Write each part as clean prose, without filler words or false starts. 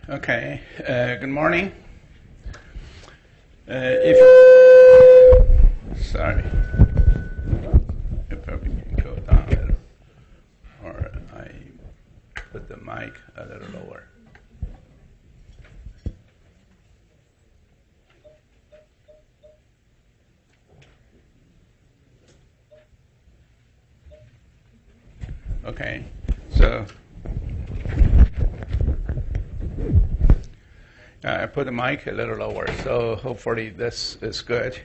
Okay, good morning. If sorry, you probably can go down a little, or I put the mic a little lower. Okay, so I put the mic a little lower, so hopefully this is good.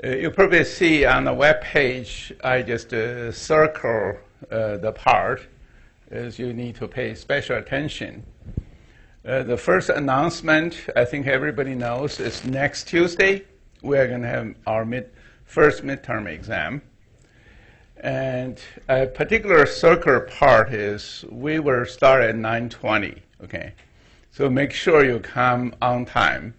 You probably see on the web page, I just circle the part as you need to pay special attention. The first announcement, I think everybody knows, is next Tuesday. We're going to have our first midterm exam. And a particular circle part is we will start at 9:20, okay? So make sure you come on time.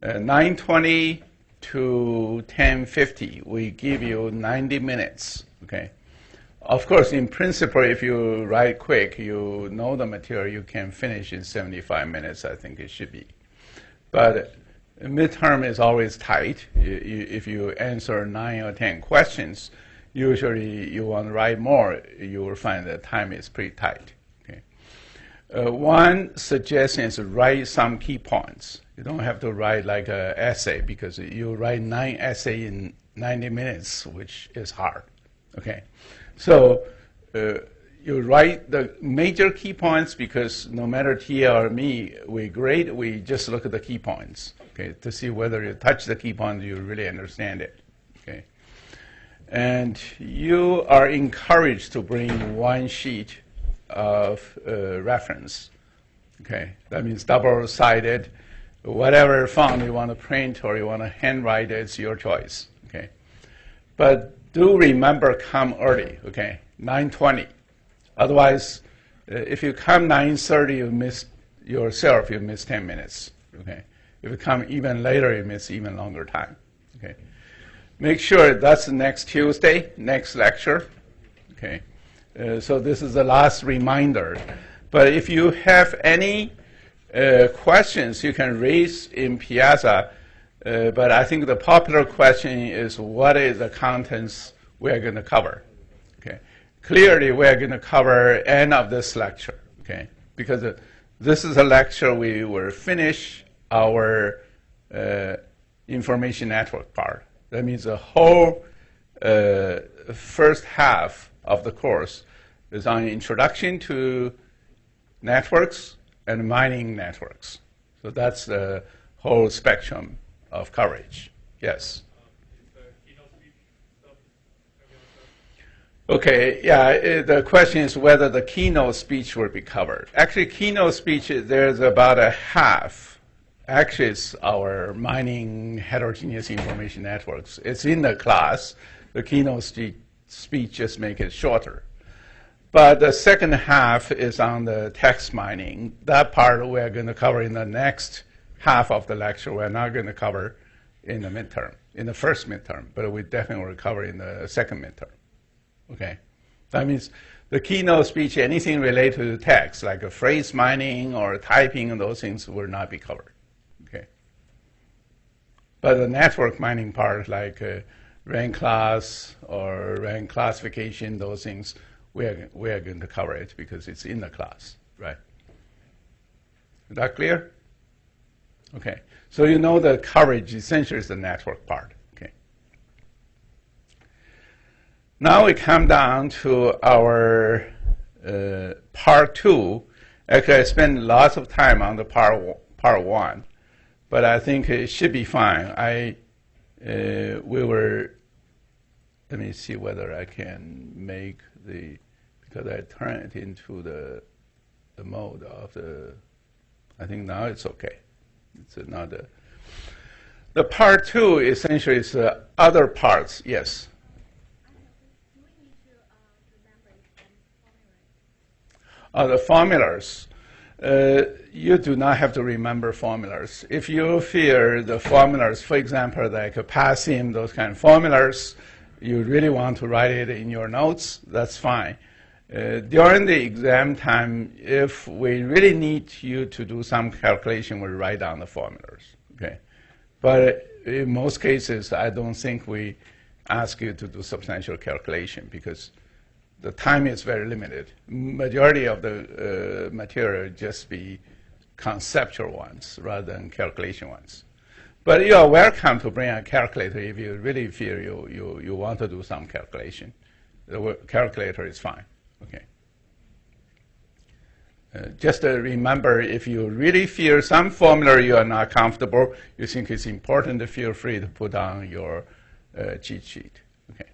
9:20 to 10:50, we give you 90 minutes, okay? Of course, in principle, if you write quick, you know the material, you can finish in 75 minutes, I think it should be. But midterm is always tight. If you answer 9 or 10 questions, usually you want to write more, you will find that time is pretty tight. One suggestion is write some key points. You don't have to write like an essay because you write 9 essays in 90 minutes, which is hard. Okay, so you write the major key points because no matter Tia or me, we grade, we just look at the key points, okay, to see whether you touch the key points, you really understand it. Okay, and you are encouraged to bring one sheet of reference. Okay, that means double-sided. Whatever font you want to print or you want to handwrite, it's your choice. Okay, but do remember come early. Okay, 9:20. Otherwise, if you come 9:30, you miss yourself. You miss 10 minutes. Okay, if you come even later, you miss even longer time. Okay, make sure that's next Tuesday, next lecture. Okay. So this is the last reminder. But if you have any questions, you can raise in Piazza. But I think the popular question is, what is the contents we're going to cover? Okay. Clearly, we're going to cover end of this lecture. Okay. Because this is a lecture we will finish our information network part. That means the whole first half of the course is on introduction to networks and mining networks. So that's the whole spectrum of coverage. Yes? Okay, yeah, the question is whether the keynote speech will be covered. Actually, keynote speech, there's about a half. Actually, it's our mining heterogeneous information networks. It's in the class. The keynote speech just make it shorter. But the second half is on the text mining. That part we're going to cover in the next half of the lecture. We're not going to cover in the midterm, in the first midterm, but we definitely will cover in the second midterm. Okay? That means the keynote speech, anything related to text, like a phrase mining or typing and those things will not be covered. Okay? But the network mining part, like rank class or rank classification, those things, we are going to cover it because it's in the class, right? Is that clear? Okay. So you know the coverage essentially is the network part. Okay. Now we come down to our part 2. Actually, I spent lots of time on the part 1, but I think it should be fine. Let me see whether I can make because I turn it into the mode of I think now it's okay. It's another. The part 2 essentially is other parts, yes. The formulas. You do not have to remember formulas. If you fear the formulas, for example, like PASSIM, those kind of formulas, you really want to write it in your notes, that's fine. During the exam time, if we really need you to do some calculation, we write down the formulas. Okay, but in most cases, I don't think we ask you to do substantial calculation because the time is very limited. Majority of the material just be conceptual ones rather than calculation ones. But you are welcome to bring a calculator if you really feel you want to do some calculation. The calculator is fine. Okay. Just remember, if you really feel some formula you are not comfortable, you think it's important, feel free to put on your cheat sheet. Okay.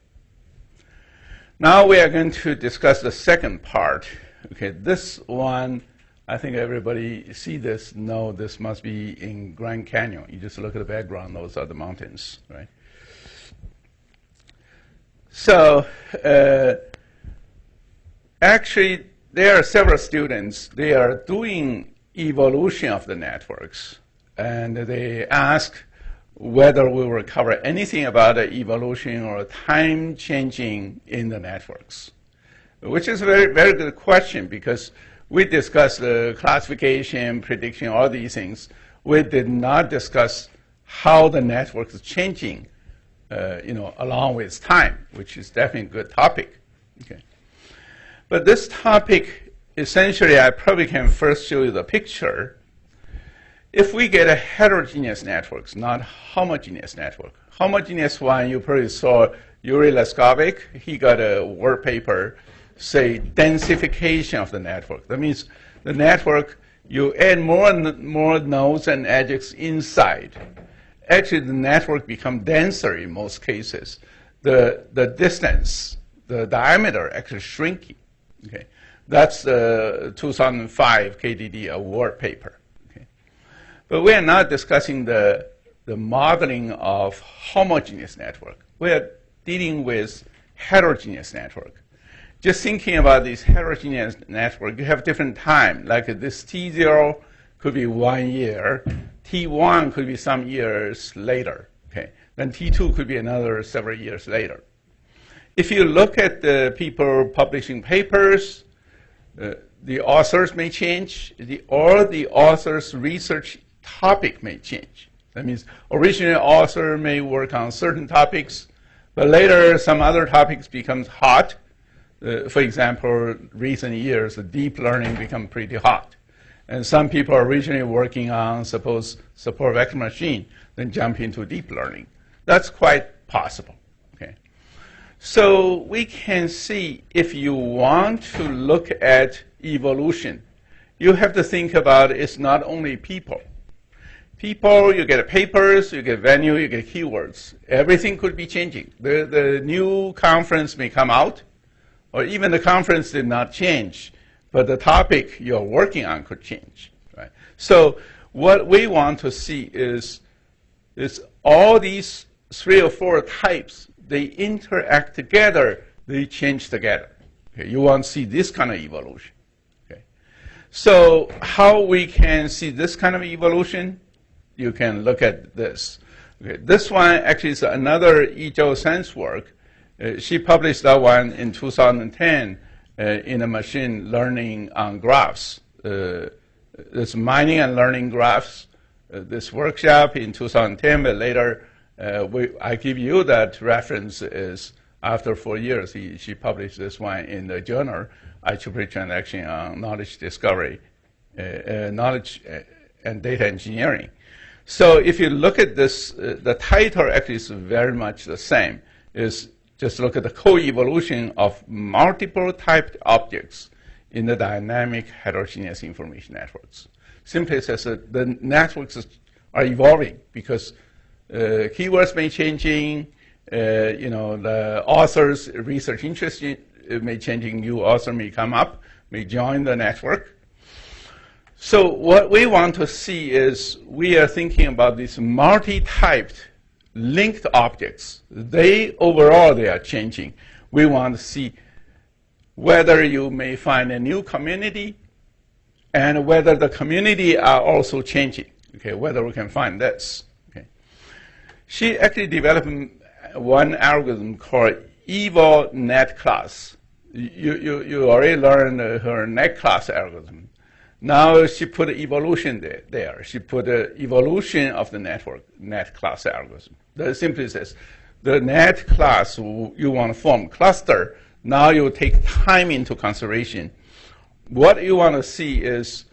Now we are going to discuss the second part. Okay, this one, I think everybody see this, know this must be in Grand Canyon. You just look at the background, those are the mountains, right? So actually, there are several students, they are doing evolution of the networks, and they ask whether we will cover anything about the evolution or time changing in the networks, which is a very, very good question because we discussed the classification, prediction, all these things. We did not discuss how the network is changing, along with time, which is definitely a good topic. Okay. But this topic, essentially, I probably can first show you the picture. If we get a heterogeneous networks, not homogeneous network. Homogeneous one, you probably saw Yuri Leskovich. He got a work paper, say densification of the network. That means the network, you add more and more nodes and edges inside. Actually, the network becomes denser in most cases. The distance, the diameter actually shrinking. Okay, that's the 2005 KDD award paper. Okay, but we are not discussing the modeling of homogeneous network. We are dealing with heterogeneous network. Just thinking about this heterogeneous network, you have different time. Like this T0 could be 1 year, T1 could be some years later. Okay, then T2 could be another several years later. If you look at the people publishing papers, the authors may change, or the author's research topic may change. That means original author may work on certain topics, but later some other topics becomes hot. For example, recent years, deep learning become pretty hot. And some people are originally working on, suppose, support vector machine, then jump into deep learning. That's quite possible. So we can see if you want to look at evolution, you have to think about it's not only people. People, you get papers, you get venue, you get keywords. Everything could be changing. The new conference may come out, or even the conference did not change, but the topic you're working on could change. Right? So what we want to see is all these 3 or 4 types, they interact together, they change together. Okay, you want to see this kind of evolution. Okay. So how we can see this kind of evolution? You can look at this. Okay, this one actually is another Yizhou Sen's work. She published that one in 2010 in a machine learning on graphs. This mining and learning graphs. This workshop in 2010, but later I give you that reference is after 4 years, she published this one in the journal, IEEE Transaction on Knowledge Discovery, Knowledge and Data Engineering. So if you look at this, the title actually is very much the same. Is just look at the co-evolution of multiple typed objects in the dynamic heterogeneous information networks. Simply says that the networks are evolving because keywords may changing, the author's research interest may changing, new author may come up, may join the network. So what we want to see is we are thinking about these multi-typed linked objects. Overall, they are changing. We want to see whether you may find a new community and whether the community are also changing, okay, whether we can find this. She actually developed one algorithm called EvolNet class. You already learned her net class algorithm. Now she put evolution there. She put the evolution of the net class algorithm. That simply says the net class you want to form cluster. Now you take time into consideration. What you want to see is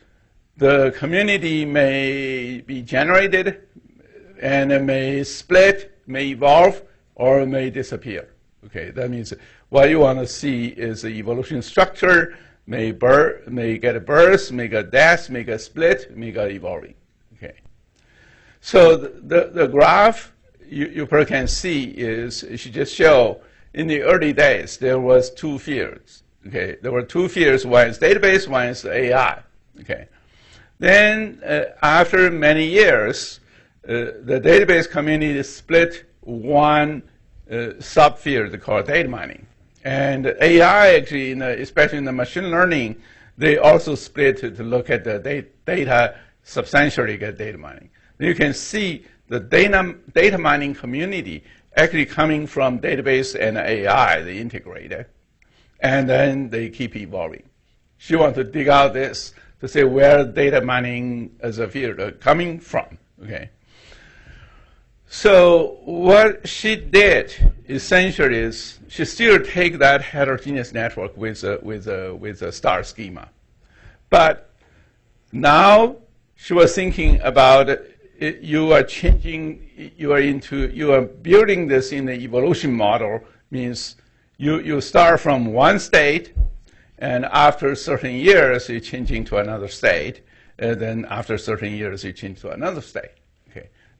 the community may be generated and it may split, may evolve, or it may disappear. Okay, that means what you want to see is the evolution structure, may get a birth, may get death, may get split, may get evolving. Okay, so the graph you can see is, she just show in the early days there was two fields. Okay, there were two fields. One is database, one is AI. Okay, then after many years, the database community split one subfield called data mining. And AI actually, especially in the machine learning, they also split to look at the data, substantially get data mining. You can see the data mining community actually coming from database and AI, they integrated. And then they keep evolving. She wants to dig out this to say where data mining as a field coming from. Okay. So what she did essentially is she still take that heterogeneous network with a star schema, but now she was thinking about you are building this in the evolution model. Means you start from one state, and after certain years you're changing to another state, and then after certain years you change to another state.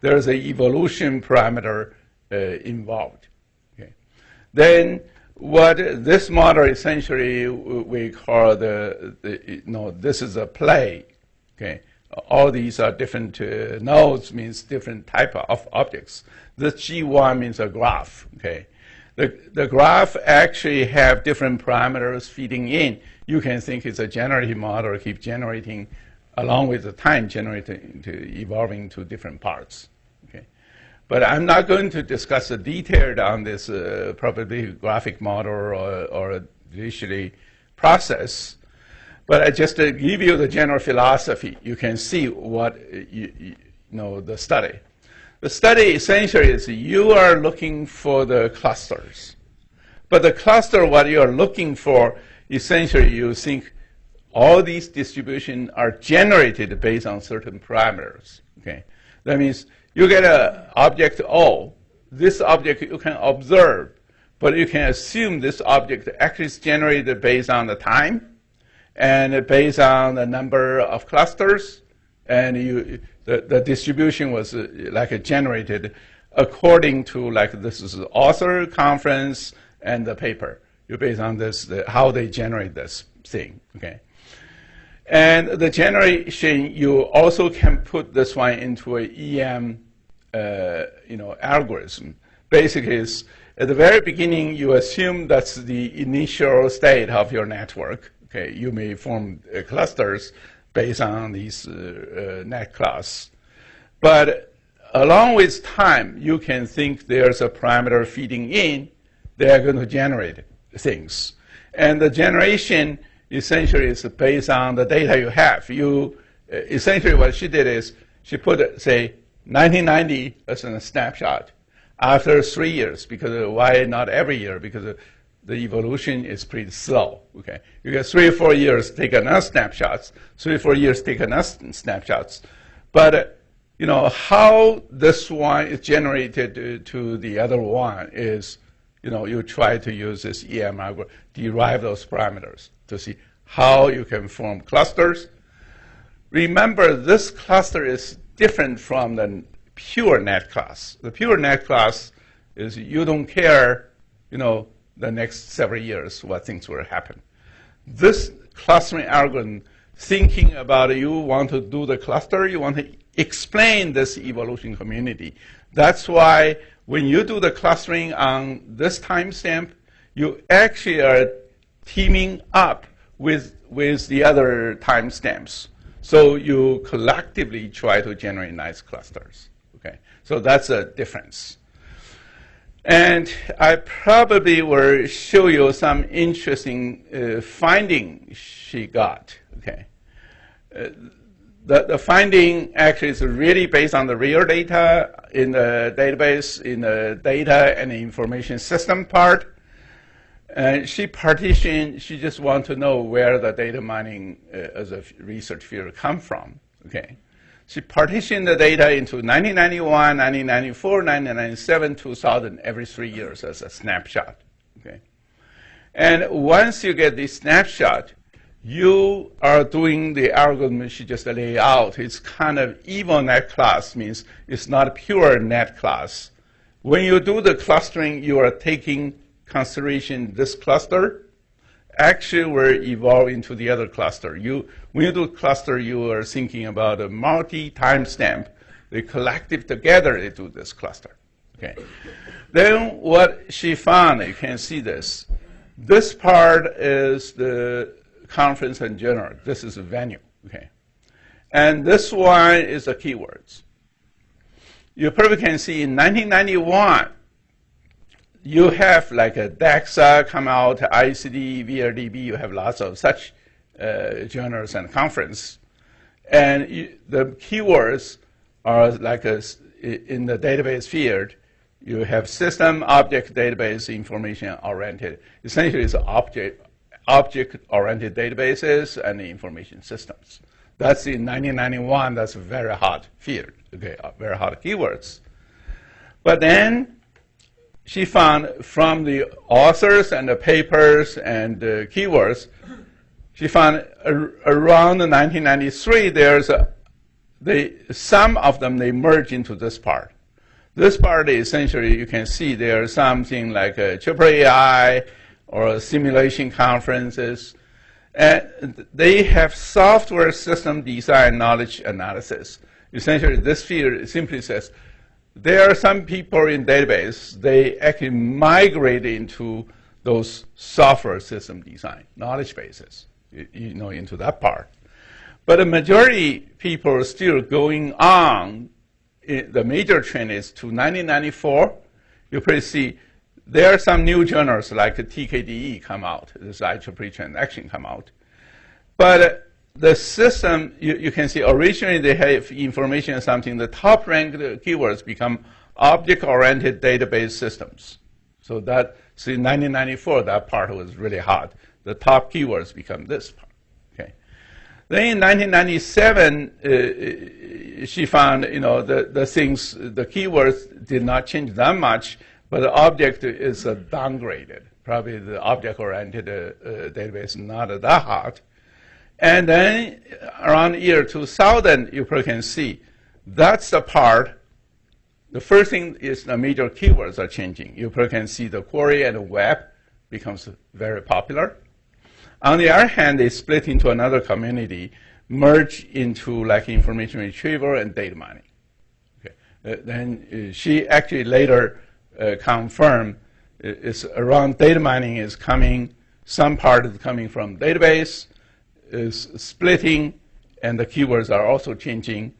There's an evolution parameter involved. Okay. Then what this model essentially we call this is a play. Okay. All these are different nodes, means different type of objects. This G1 means a graph. Okay. The graph actually have different parameters feeding in. You can think it's a generative model, keep generating along with the time generating to evolving to different parts. Okay, but I'm not going to discuss the detail on this probability graphic model or usually process. But I just give you the general philosophy. You can see what you know the study. The study essentially is you are looking for the clusters, but the cluster what you are looking for essentially you think all these distributions are generated based on certain parameters. Okay, that means you get an object O. This object you can observe, but you can assume this object actually is generated based on the time and based on the number of clusters, and the distribution was generated according to this is the author conference and the paper. You based on this how they generate this thing. Okay. And the generation, you also can put this one into an EM, algorithm. Basically, it's, at the very beginning, you assume that's the initial state of your network. Okay, you may form clusters based on these net class, but along with time, you can think there's a parameter feeding in. They are going to generate things, and the generation essentially is based on the data you have. Essentially what she did is she put, say, 1990 as a snapshot after 3 years, because why not every year? Because the evolution is pretty slow. Okay, you get 3 or 4 years, take another snapshots, 3 or 4 years, take another snapshots. But how this one is generated to the other one is, you try to use this EM algorithm, derive those parameters to see how you can form clusters. Remember, this cluster is different from the pure net class. The pure net class is you don't care, the next several years what things will happen. This clustering algorithm, thinking about you want to do the cluster, you want to explain this evolution community. That's why when you do the clustering on this timestamp, you actually are teaming up with the other timestamps. So you collectively try to generate nice clusters. Okay, so that's a difference. And I probably will show you some interesting finding she got. Okay, the finding actually is really based on the real data in the database, in the data and the information system part. And she partitioned. She just wants to know where the data mining as a research field come from. Okay. She partitioned the data into 1991, 1994, 1997, 2000, every 3 years as a snapshot. Okay? And once you get this snapshot, you are doing the algorithm she just laid out. It's kind of evil net class, means it's not a pure net class. When you do the clustering, you are taking consideration this cluster. Actually will evolve into the other cluster. When you do cluster, you are thinking about a multi-timestamp. They collective together, they do this cluster. Okay. Then what she found, you can see this. This part is the conference and journal. This is a venue. Okay. And this one is the keywords. You probably can see in 1991, you have like a DAXA come out, ICD, VRDB, you have lots of such journals and conference. And the keywords are like in the database field, you have system, object, database, information-oriented. Essentially, it's object-oriented databases and the information systems. That's in 1991, that's a very hot field, okay, very hot keywords. But then, she found from the authors and the papers and the keywords, she found around 1993, there's some of them, they merge into this part. This part is essentially, you can see there's something like a AAAI or simulation conferences. And they have software system design knowledge analysis. Essentially, this field simply says, there are some people in database, they actually migrate into those software system design, knowledge bases, into that part. But the majority people are still going on. The major trend is to 1994. You probably see there are some new journals like TKDE come out, this IEEE transaction come out. But the system, you can see originally they have information on something. The top ranked keywords become object-oriented database systems. So in 1994, that part was really hot. The top keywords become this part. Okay. Then in 1997, she found the things, the keywords did not change that much, but the object is downgraded. Probably the object-oriented database is not that hot. And then around year 2000, you probably can see that's the part. The first thing is the major keywords are changing. You probably can see the query and the web becomes very popular. On the other hand, they split into another community, merge into like information retrieval and data mining. Okay. Then she actually later confirmed it's around data mining is coming, some part is coming from database, is splitting, and the keywords are also changing.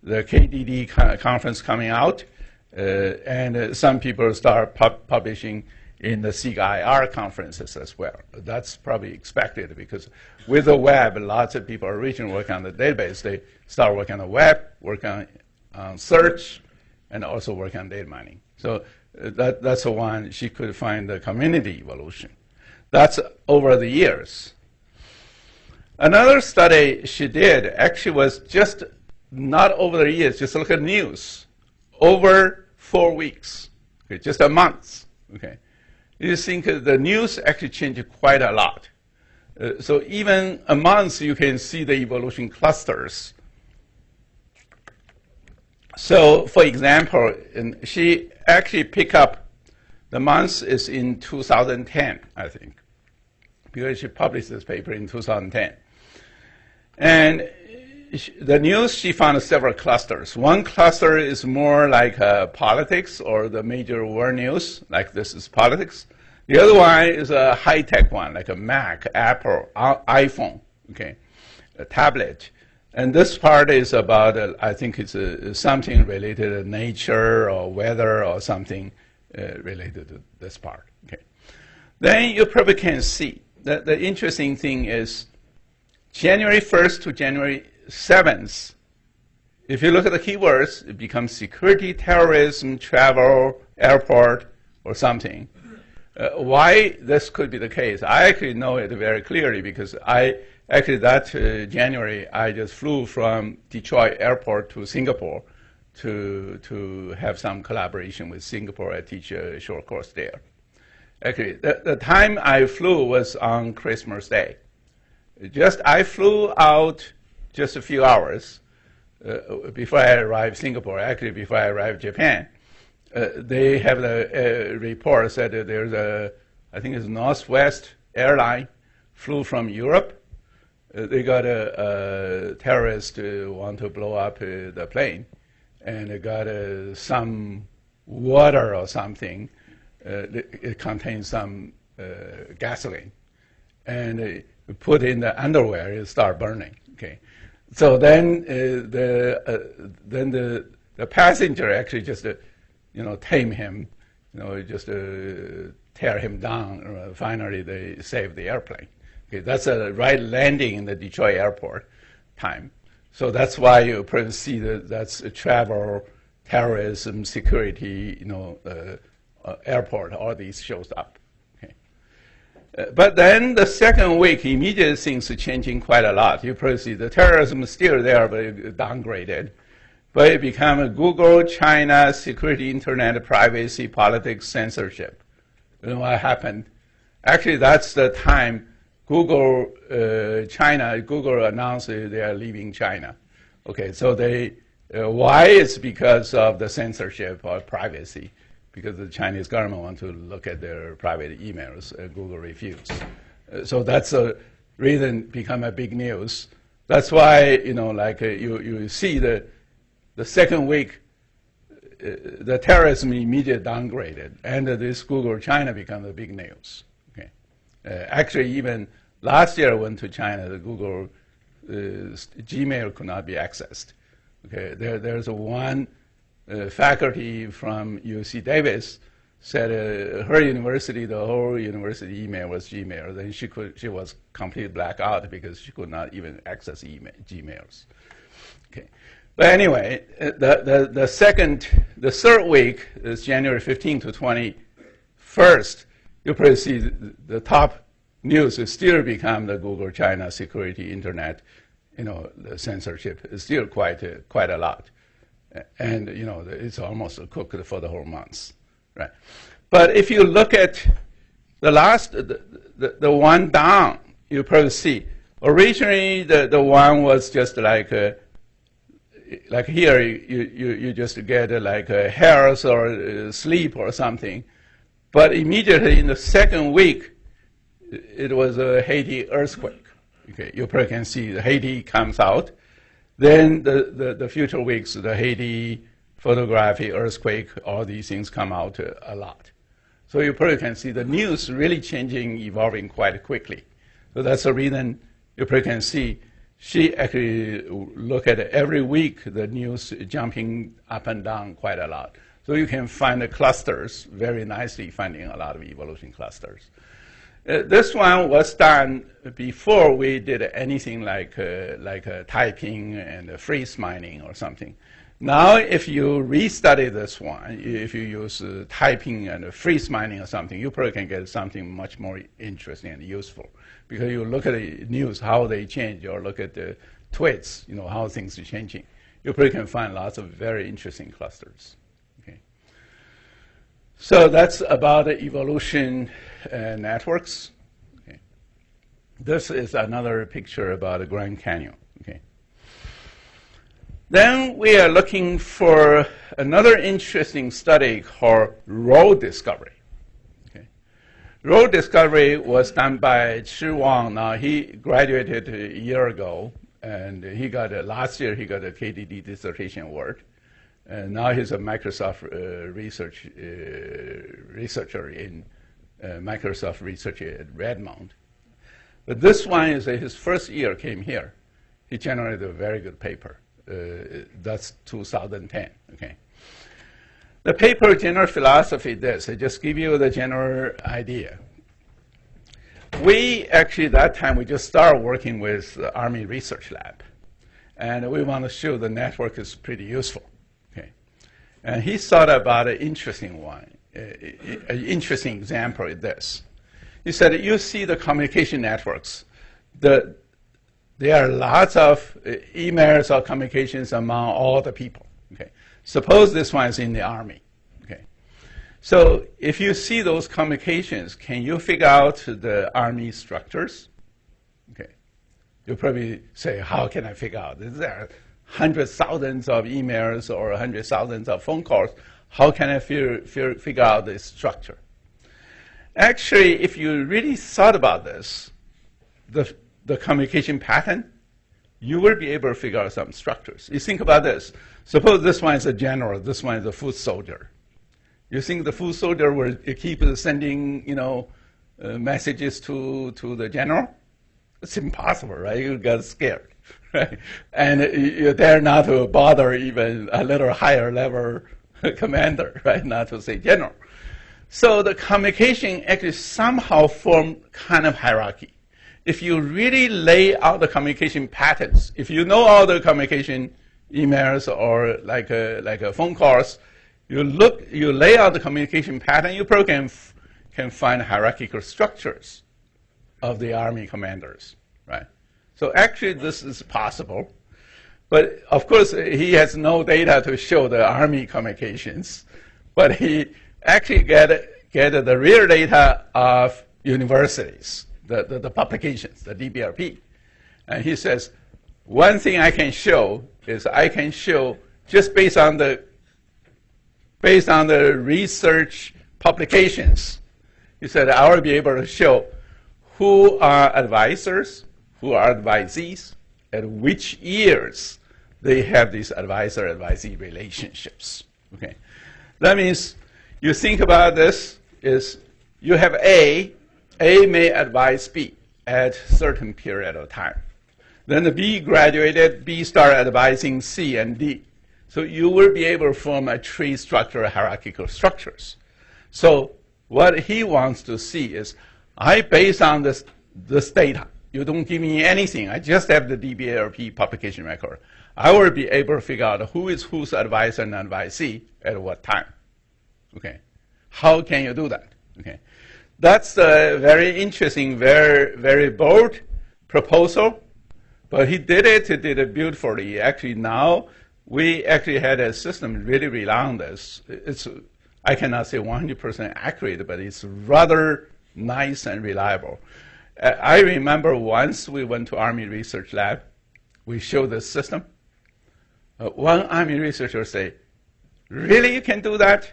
The KDD conference coming out, and some people start publishing in the SIG-IR conferences as well. That's probably expected because with the web, lots of people originally work on the database. They start working on the web, work on search, and also work on data mining. So that's the one she could find the community evolution. That's over the years. Another study she did actually was just not over the years, just look at news. Over 4 weeks, okay, just a month. Okay. You think the news actually changed quite a lot. So even a month, you can see the evolution clusters. So for example, she actually picked up, the month is in 2010, I think, because she published this paper in 2010. And the news, she found several clusters. One cluster is more like politics or the major world news, like this is politics. The other one is a high-tech one, like a Mac, Apple, iPhone, okay, a tablet. And this part is about, I think it's something related to nature or weather or something related to this part. Okay. Then you probably can see that the interesting thing is January 1st to January 7th, if you look at the keywords, it becomes security, terrorism, travel, airport, or something. Why this could be the case? I actually know it very clearly because that January, I just flew from Detroit airport to Singapore to have some collaboration with Singapore. I teach a short course there. Actually, the time I flew was on Christmas Day. I flew out just a few hours before I arrived Singapore. Actually, before I arrived Japan, they have the report said that there's I think it's Northwest airline flew from Europe. They got a terrorist want to blow up the plane, and they got some water or something. It contains some gasoline, and put in the underwear, it start burning. Okay, so then the passenger actually just tame him, just tear him down. Finally, they saved the airplane. Okay, that's a right landing in the Detroit airport time. So that's why you probably see that's a travel, terrorism, security, airport. All these shows up. Okay. But then the second week, immediate things are changing quite a lot. You probably see the terrorism is still there, but it downgraded. But it became a Google, China, security, internet, privacy, politics, censorship. You know what happened? Actually, that's the time Google announced they are leaving China. Okay, so why? It's because of the censorship or privacy, because the Chinese government want to look at their private emails. Google refused. So that's a reason become a big news. That's why you see the second week, the terrorism immediately downgraded, and this Google China become a big news. Okay, actually, even last year I went to China. The Google Gmail could not be accessed. Okay, there's one faculty from UC Davis said her university, the whole university email was Gmail. Then she was completely blacked out because she could not even access Gmails. Okay. But anyway, the third week is January 15th to 21st. You probably see the top news is still become the Google China security, internet, the censorship is still quite a lot, and it's almost cooked for the whole month, right? But if you look at the last, the one down, you probably see originally the one was just like here, you just get like hairs or sleep or something. But immediately in the second week, it was a Haiti earthquake. Okay, you probably can see the Haiti comes out. Then the future weeks, the Haiti photography, earthquake, all these things come out a lot. So you probably can see the news really changing, evolving quite quickly. So that's the reason you probably can see she actually look at every week the news jumping up and down quite a lot. So you can find the clusters very nicely, finding a lot of evolution clusters. This one was done before we did anything like typing and freeze mining or something. Now, if you restudy this one, if you use typing and freeze mining or something, you probably can get something much more interesting and useful. Because you look at the news, how they change, or look at the tweets, how things are changing. You probably can find lots of very interesting clusters. Okay. So that's about the evolution networks. Okay. This is another picture about the Grand Canyon. Okay. Then we are looking for another interesting study called road discovery. Okay. Road discovery was done by Chi Wang. Now, he graduated a year ago, and last year he got a KDD dissertation award. And now he's a Microsoft researcher in Microsoft Research at Redmond. But this one is his first year came here. He generated a very good paper. That's 2010. Okay. The paper general philosophy this, I just give you the general idea. We actually, that time, we just started working with the Army Research Lab. And we want to show the network is pretty useful. Okay. And he thought about an interesting one, an interesting example is this. He said, you see the communication networks. There are lots of emails or communications among all the people. Okay. Suppose this one is in the Army. Okay. So if you see those communications, can you figure out the Army structures? Okay. You'll probably say, how can I figure out? There are hundreds, thousands of emails or hundreds, thousands of phone calls. How can I figure out this structure? Actually, if you really thought about this, the communication pattern, you will be able to figure out some structures. You think about this. Suppose this one is a general, this one is a foot soldier. You think the foot soldier will keep sending, messages to the general? It's impossible, right? You get scared, right? And you dare not to bother even a little higher level commander, right? Not to say general. So the communication actually somehow form kind of hierarchy. If you really lay out the communication patterns, if you know all the communication emails or like a phone calls, you lay out the communication pattern, you probably can find hierarchical structures of the Army commanders, right? So actually this is possible. But of course, he has no data to show the Army communications. But he actually get the real data of universities, the publications, the DBRP. And he says, one thing I can show is I can show just based on the research publications. He said, I will be able to show who are advisors, who are advisees, and which years they have these advisor-advisee relationships. Okay, that means you think about this is you have A may advise B at certain period of time. Then the B graduated, B started advising C and D. So you will be able to form a tree structure, hierarchical structures. So what he wants to see is, based on this data, you don't give me anything, I just have the DBLP publication record. I will be able to figure out who is whose advisor and advisee at what time. Okay, how can you do that? Okay, that's a very interesting, very, very bold proposal, but he did it beautifully. Actually, now we actually had a system really rely on this. I cannot say 100% accurate, but it's rather nice and reliable. I remember once we went to Army Research Lab, we showed this system. One Army researcher say, really, you can do that?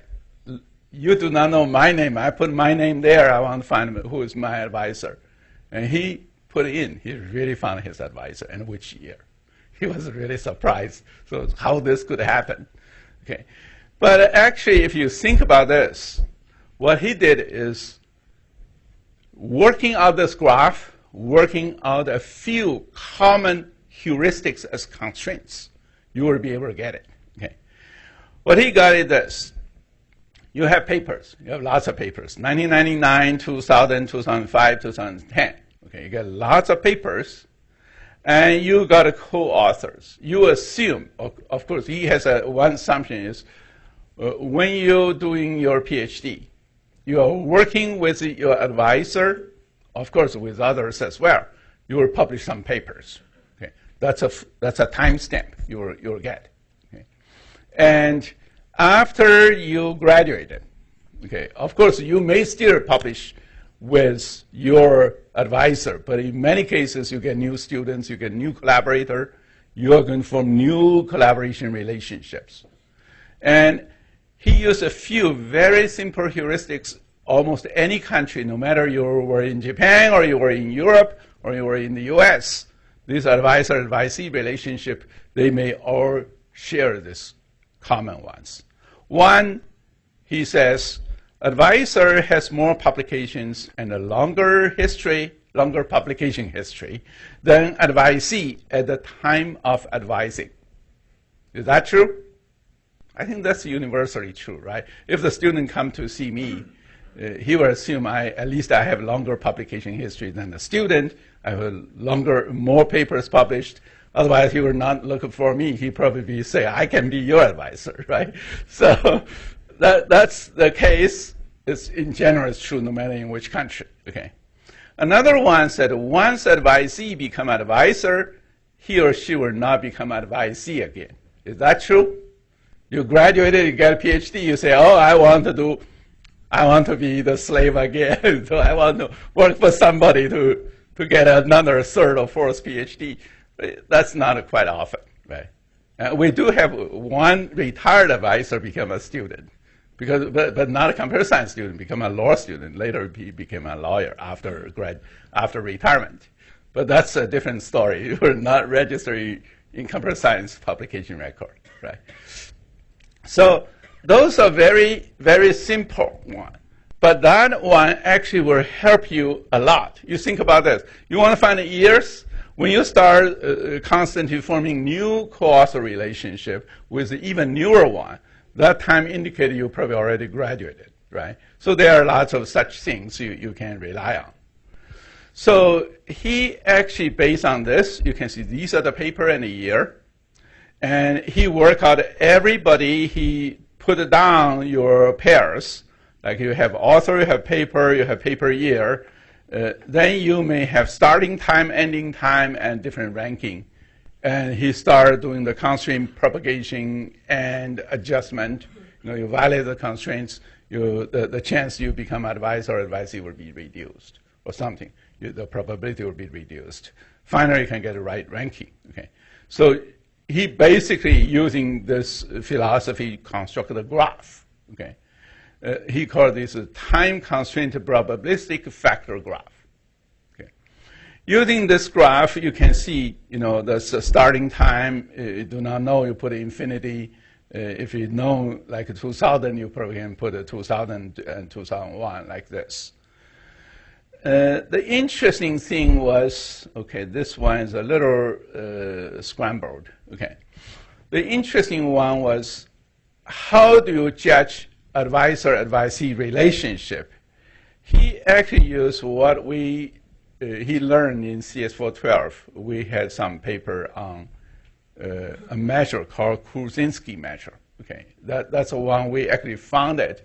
You do not know my name. I put my name there. I want to find who is my advisor. And he put it in. He really found his advisor and which year. He was really surprised. So how this could happen. Okay. But actually, if you think about this, what he did is working out this graph, working out a few common heuristics as constraints. You will be able to get it. Okay. What he got is this. You have papers. You have lots of papers. 1999, 2000, 2005, 2010. Okay, you get lots of papers. And you got co-authors. You assume, of course, he has one assumption is, when you're doing your PhD, you are working with your advisor, of course, with others as well. You will publish some papers. Okay, that's a timestamp you'll get. Okay, and after you graduated, okay, of course, you may still publish with your advisor, but in many cases, you get new students, you get new collaborator, you are going to form new collaboration relationships. And he used a few very simple heuristics. Almost any country, no matter you were in Japan or you were in Europe or you were in the US, these advisor-advisee relationship, they may all share this common ones. One, he says, advisor has more publications and a longer history, longer publication history than advisee at the time of advising. Is that true? I think that's universally true, right? If the student come to see me, he will assume at least I have longer publication history than the student. I have more papers published. Otherwise, he will not look for me. He probably say, I can be your advisor, right? So that's the case. It's in general, it's true no matter in which country, okay? Another one said, once advisee become advisor, he or she will not become advisee again. Is that true? You graduated, you get a PhD, you say, oh, I want to be the slave again. So I want to work for somebody to get another third or fourth PhD. That's not quite often, right? We do have one retired advisor become a student, but not a computer science student, become a law student. Later he became a lawyer after retirement. But that's a different story. You are not registered in computer science publication record, right? So those are very, very simple one. But that one actually will help you a lot. You think about this. You want to find the years? When you start constantly forming new co-author relationship with the even newer one, that time indicated you probably already graduated, right? So there are lots of such things you can rely on. So he actually, based on this, you can see these are the paper and the year. And he worked out everybody, he put down your pairs. Like you have author, you have paper year. Then you may have starting time, ending time, and different ranking. And he started doing the constraint propagation and adjustment. You violate the constraints, the chance you become advisor or advisee will be reduced or something. The probability will be reduced. Finally, you can get the right ranking. Okay, so he basically using this philosophy constructed a graph. Okay, he called this a time constraint probabilistic factor graph. Okay, using this graph, you can see the starting time. You do not know, you put infinity. If you know like 2000, you probably can put a 2000 and 2001 like this. The interesting thing was, okay, this one is a little scrambled. Okay, the interesting one was, how do you judge advisor-advisee relationship? He actually used what he learned in CS412. We had some paper on a measure called Kruzinski measure. Okay, that's the one we actually found it.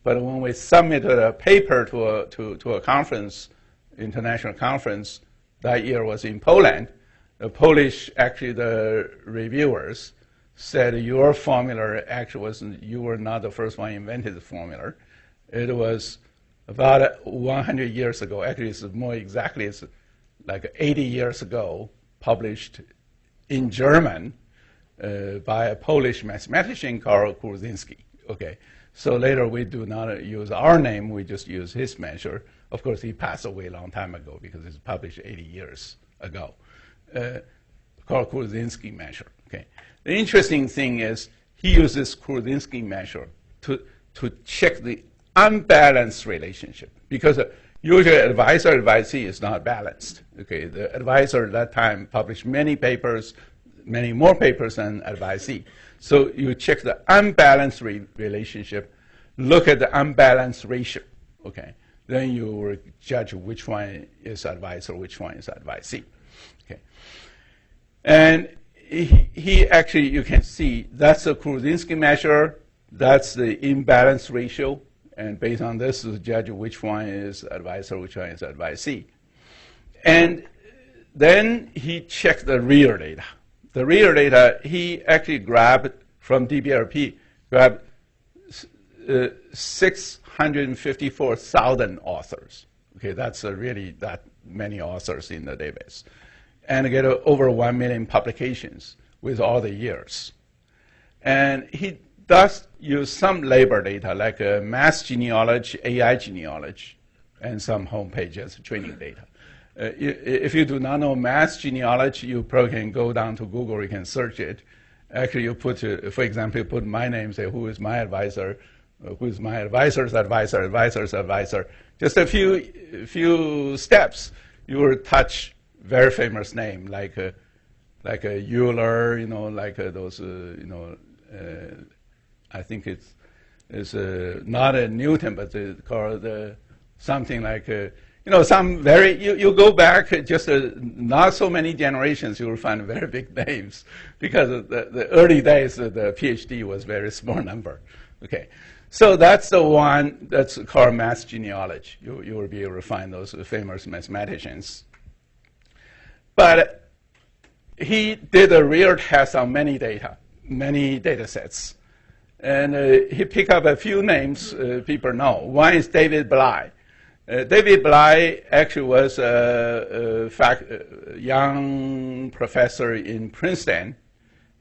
But when we submitted a paper to a conference, international conference, that year was in Poland, the Polish, actually the reviewers said your formula actually wasn't, you were not the first one invented the formula. It was about 100 years ago. Actually, it's more exactly, it's like 80 years ago, published in German by a Polish mathematician called Kruzinski. Okay. So later we do not use our name, we just use his measure. Of course, he passed away a long time ago because it's published 80 years ago, called Kruzinski measure. Okay. The interesting thing is he uses Kruzinski measure to check the unbalanced relationship because usually advisor-advisee is not balanced. Okay. The advisor at that time published many papers, many more papers than advisee. So you check the unbalanced relationship, look at the unbalanced ratio, okay? Then you will judge which one is advisor, which one is advisee, okay? And he actually, you can see, that's the Kruzinski measure, that's the imbalance ratio, and based on this, you judge which one is advisor, which one is advisee. And then he checked the real data. The real data, he actually grabbed from DBRP, grabbed 654,000 authors. Okay, that's really that many authors in the database. And get over 1 million publications with all the years. And he does use some labor data, like mass genealogy, AI genealogy, and some home pages, training data. If you do not know mass genealogy, you probably can go down to Google, you can search it. Actually, you put, for example, you put my name, say, who is my advisor, who is my advisor's advisor, advisor's advisor. Just a few steps, you will touch very famous name, like a Euler, like those, I think it's not a Newton, but it's called something like, some very, you go back just not so many generations, you will find very big names, because the early days, the PhD was very small number. Okay, so that's the one that's called mass genealogy. You will be able to find those famous mathematicians. But he did a real test on many data sets. And he picked up a few names people know. One is David Bly. David Bly actually was a young professor in Princeton.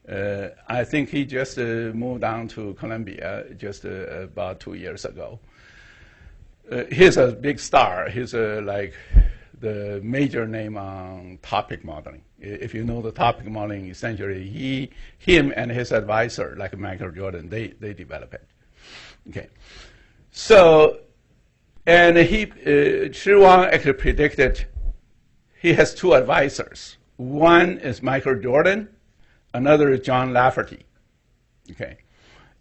I think he just moved down to Columbia just about 2 years ago. He's a big star. He's like the major name on topic modeling. If you know the topic modeling, essentially him and his advisor, like Michael Jordan, they develop it. Okay, so and Shi Wang actually predicted he has two advisors. One is Michael Jordan, another is John Lafferty. Okay,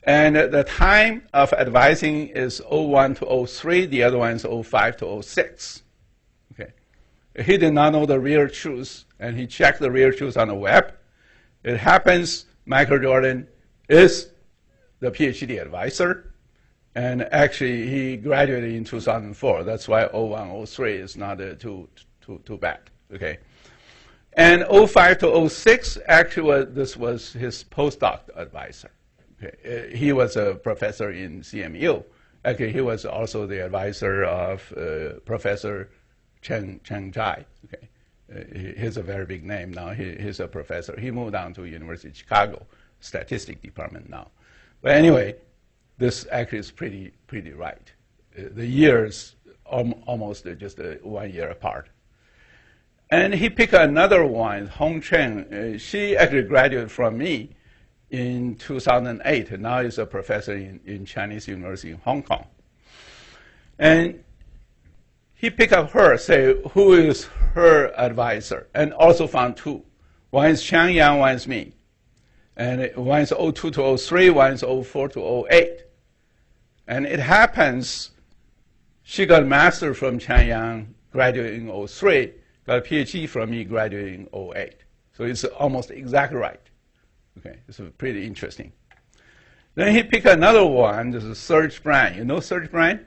and the time of advising is 01 to 03. The other one is 05 to 06. He did not know the real truth, and he checked the real truth on the web. It happens Michael Jordan is the PhD advisor, and actually he graduated in 2004. That's why 01, 03 is not too bad. Okay, and 05 to 06 actually this was his postdoc advisor. Okay. He was a professor in CMU. Actually, he was also the advisor of Professor Cheng Zhai. Okay. He's a very big name now. He's a professor. He moved down to University of Chicago, statistics department now. But anyway, this actually is pretty right. The years almost just 1 year apart. And he picked another one, Hong Chen. She actually graduated from me in 2008. And now is a professor in Chinese University in Hong Kong. And he picked up her, say, who is her advisor, and also found two. One is Chang Yang, one is me. And one is 02 to 03, one is 04 to 08. And it happens, she got a master from Chang Yang, graduating in 03, got a PhD from me, graduating in 08. So it's almost exactly right. Okay, it's pretty interesting. Then he picked another one, this is Serge Brand. You know Serge Brand?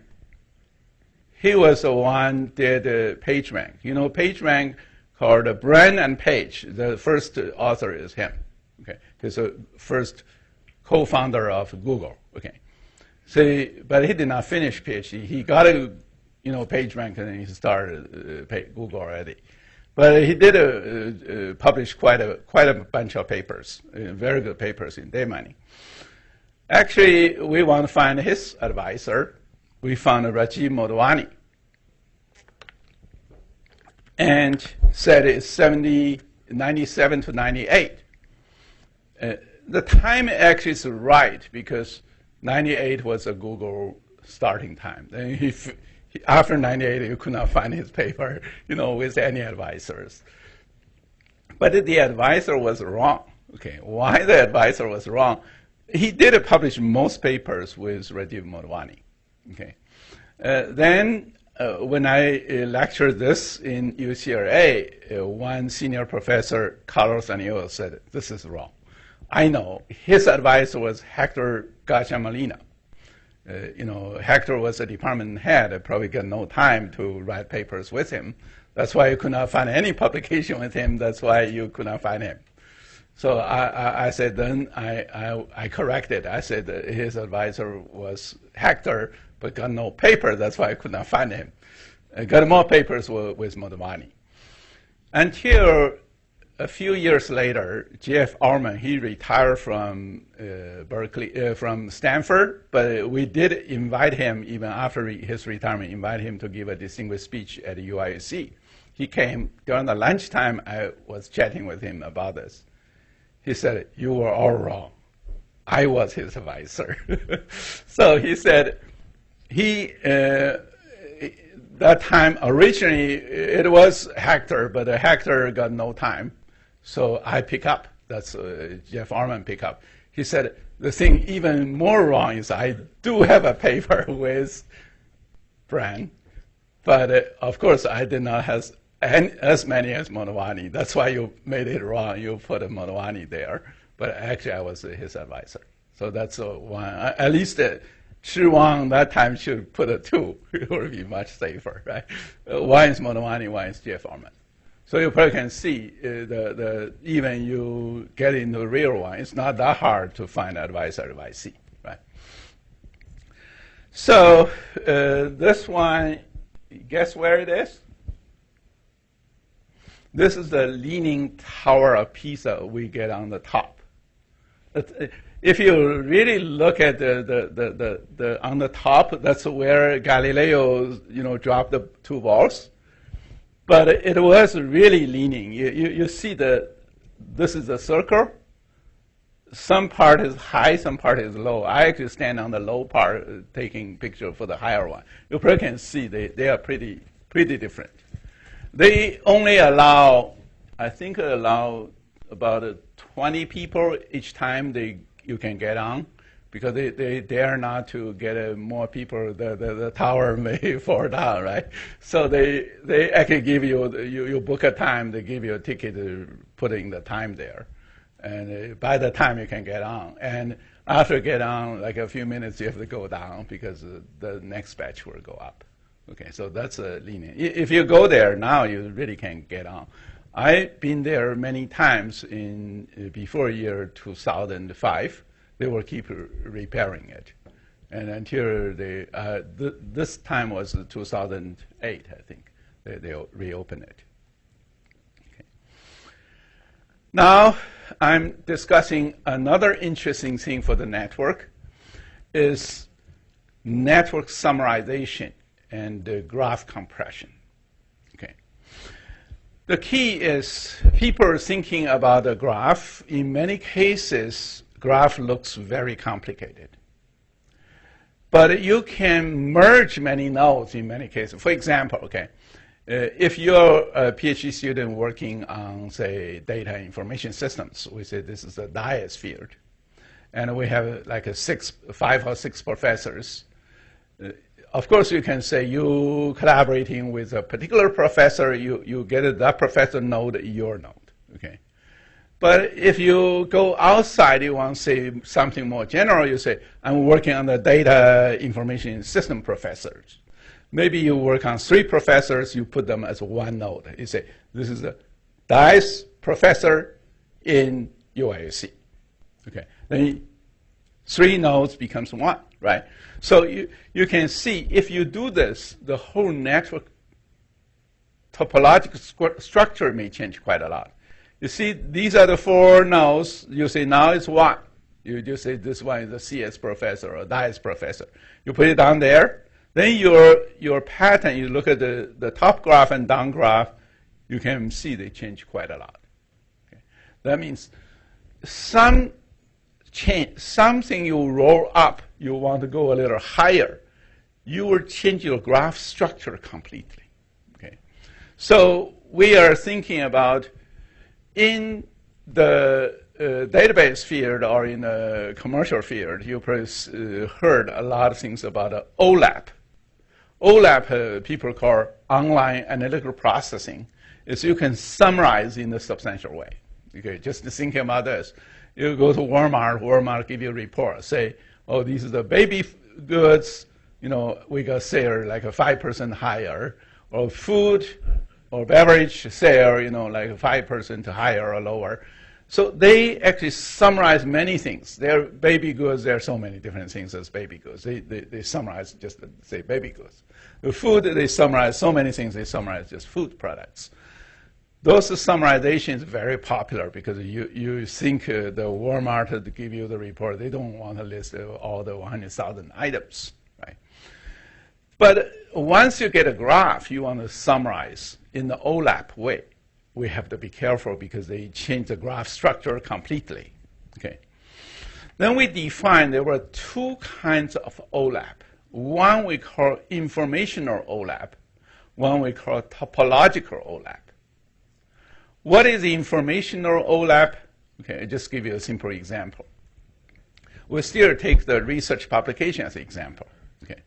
He was the one did PageRank. You know PageRank called Brand and Page. The first author is him. Okay, he's the first co-founder of Google. Okay, so but he did not finish PhD. He got a PageRank and he started Google already. But he did publish quite a bunch of papers, very good papers in their money. Actually, we want to find his advisor. We found Rajiv Modwani, and said it's 97 to 98. The time actually is right because 98 was a Google starting time. Then after 98, you could not find his paper, with any advisors. But the advisor was wrong. Okay, why the advisor was wrong? He did publish most papers with Rajiv Modwani. Okay. Then when I lectured this in UCLA, one senior professor, Carlos Aniello, said, this is wrong. I know. His advisor was Hector Garcia Molina. Hector was a department head. Probably got no time to write papers with him. That's why you could not find any publication with him. That's why you could not find him. So I said, then I corrected. I said his advisor was Hector, but got no paper. That's why I could not find him. I got more papers with Modwani. Until a few years later, Jeff Allman, he retired from Berkeley, from Stanford, but we did invite him, even after his retirement, invite him to give a distinguished speech at UIC. He came during the lunchtime. I was chatting with him about this. He said, you were all wrong. I was his advisor. So he said, that time originally it was Hector, but Hector got no time. So I pick up. That's Jeff Allman pick up. He said, the thing even more wrong is I do have a paper with brand, but of course I did not have as many as Modavani. That's why you made it wrong. You put a Modavani there, but actually I was his advisor. So that's one. At least Shi Wang that time should put a 2. It would be much safer, right? One is Modavani, one is Jeff Orman. So you probably can see even you get into the real one, it's not that hard to find advisor advisee, right? So this one, guess where it is? This is the leaning tower of Pisa we get on the top. If you really look at the on the top, that's where Galileo, dropped the 2 balls. But it was really leaning. You see this is a circle. Some part is high, some part is low. I actually stand on the low part taking picture for the higher one. You probably can see they are pretty different. They only allow, I think allow about 20 people each time you can get on, because they dare not to get more people, the tower may fall down, right? So they actually give you book a time, they give you a ticket to put in the time there. And by the time you can get on. And after you get on, like a few minutes, you have to go down because the next batch will go up. Okay, so that's a linear. If you go there now, you really can't get on. I've been there many times before year 2005. They will keep repairing it. And until this time was 2008, I think, they'll reopen it. Okay. Now, I'm discussing another interesting thing for the network is network summarization and graph compression. Okay. The key is people are thinking about a graph. In many cases, graph looks very complicated. But you can merge many nodes in many cases. For example, okay, if you're a PhD student working on, say, data information systems, we say this is a DIAS field, and we have like 5 or 6 professors. Of course, you can say you collaborating with a particular professor, you get that professor node your node, okay? But if you go outside, you want to say something more general, you say, I'm working on the data information system professors. Maybe you work on 3 professors, you put them as one node. You say, this is a DICE professor in UIUC. Okay, then 3 nodes becomes 1, right? So you can see, if you do this, the whole network topological structure may change quite a lot. You see, these are the 4 nodes. You say, now it's 1. You just say this one is a CS professor or DICE professor. You put it down there. Then your pattern, you look at the top graph and down graph, you can see they change quite a lot. Okay. That means something you roll up, you want to go a little higher, you will change your graph structure completely. Okay. So we are thinking about in the database field or in the commercial field, you probably heard a lot of things about OLAP. OLAP, people call online analytical processing, is you can summarize in a substantial way. Okay, just thinking about this. You go to Walmart give you a report, say, oh, these are the baby goods, we got sale like a 5% higher, or food or beverage sale, like 5% higher or lower. So they actually summarize many things. They're baby goods, there are so many different things as baby goods. They summarize just say baby goods. The food, they summarize so many things, they summarize just food products. Those summarizations are very popular because you think the Walmart to give you the report, they don't want to list all the 100,000 items, right? But once you get a graph, you want to summarize in the OLAP way. We have to be careful because they change the graph structure completely. Okay. Then we define there were 2 kinds of OLAP. One we call informational OLAP. One we call topological OLAP. What is the informational OLAP? Okay, I'll just give you a simple example. we still take the research publication as an example. Okay.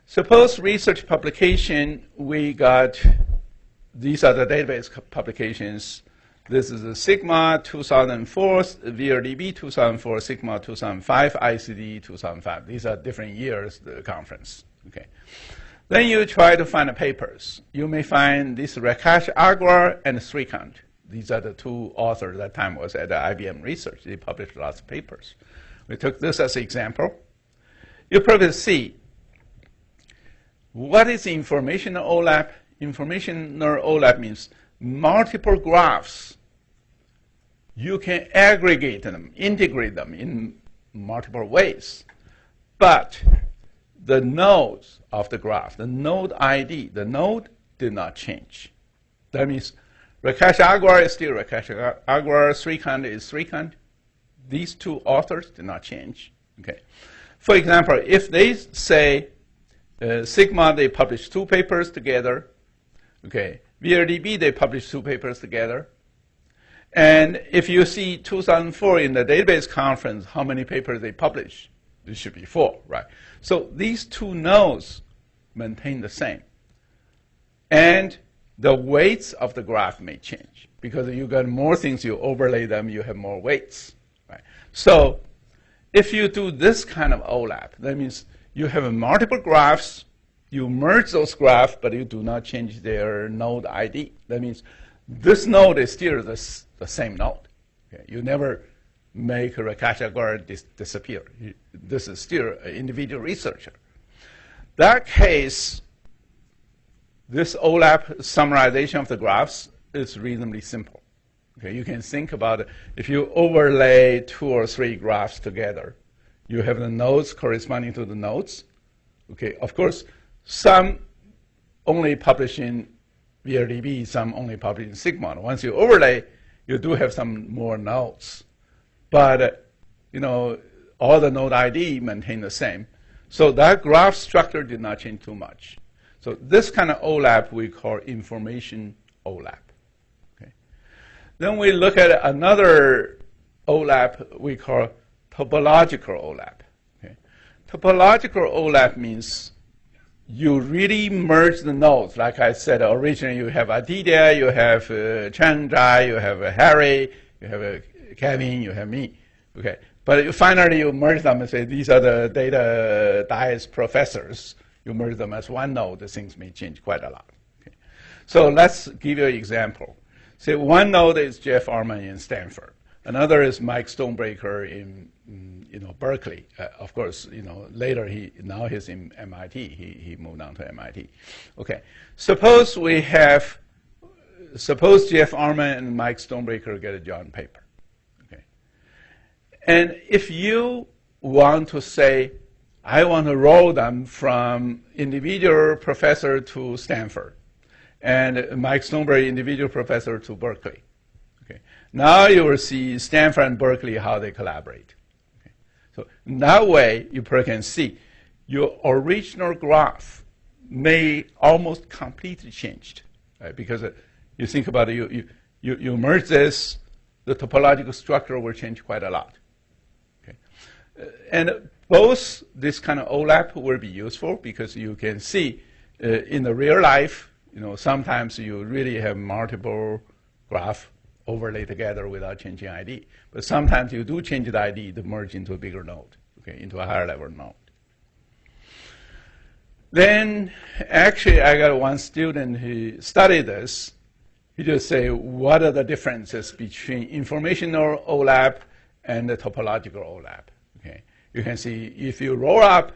Suppose research publication, we got, these are the database publications. This is the Sigma 2004, VRDB 2004, Sigma 2005, ICD 2005. These are different years, the conference. Okay. Then you try to find the papers. You may find this Rakesh Agrawal and Srikant. These are the two authors that time was at the IBM Research. They published lots of papers. We took this as an example. You probably see what is informational overlap. Informational overlap means multiple graphs. You can aggregate them, integrate them in multiple ways. But the nodes of the graph, the node ID, the node did not change. That means Rakesh Agrawal is still Rakesh Agrawal, Srikant is Srikant. These two authors did not change. Okay. For example, if they say Sigma, they published 2 papers together. Okay. VRDB, they published 2 papers together. And if you see 2004 in the database conference, how many papers they published? It should be 4, right? So these two nodes maintain the same. And the weights of the graph may change because you got more things, you overlay them, you have more weights, right? So if you do this kind of overlap, that means you have multiple graphs, you merge those graphs, but you do not change their node ID. That means this node is still the same node. Okay? You never make Rakesh Agrawal disappear. This is still an individual researcher. That case, this overlap summarization of the graphs is reasonably simple. Okay, you can think about it. If you overlay 2 or 3 graphs together, you have the nodes corresponding to the nodes. Okay, of course, some only publish in VRDB, some only publish in Sigma. Once you overlay, you do have some more nodes. But you know, all the node ID maintain the same. So that graph structure did not change too much. So this kind of overlap we call information overlap. Okay. Then we look at another overlap we call topological overlap. Okay. Topological overlap means you really merge the nodes. Like I said originally, you have Aditya, you have Chandra, you have Harry, you have Kevin, you have me. Okay. But finally you merge them and say these are the data science professors. You merge them as one node, the things may change quite a lot. Okay. So let's give you an example. Say one node is Jeff Arman in Stanford. Another is Mike Stonebreaker in Berkeley. Of course, later now he's in MIT. He moved on to MIT. Okay. Suppose Jeff Arman and Mike Stonebreaker get a joint paper. Okay. And if you want to say, I want to roll them from individual professor to Stanford, and Mike Stonebreaker, individual professor to Berkeley. Okay. Now you will see Stanford and Berkeley, how they collaborate. Okay. So in that way, you can see your original graph may almost completely changed, right? Because you think about it, you merge this, the topological structure will change quite a lot. Okay. And both this kind of overlap will be useful because you can see in the real life, sometimes you really have multiple graphs overlay together without changing ID. But sometimes you do change the ID to merge into a bigger node, okay, into a higher level node. Then actually I got one student who studied this. He just say, what are the differences between informational overlap and the topological overlap? Okay. You can see if you roll up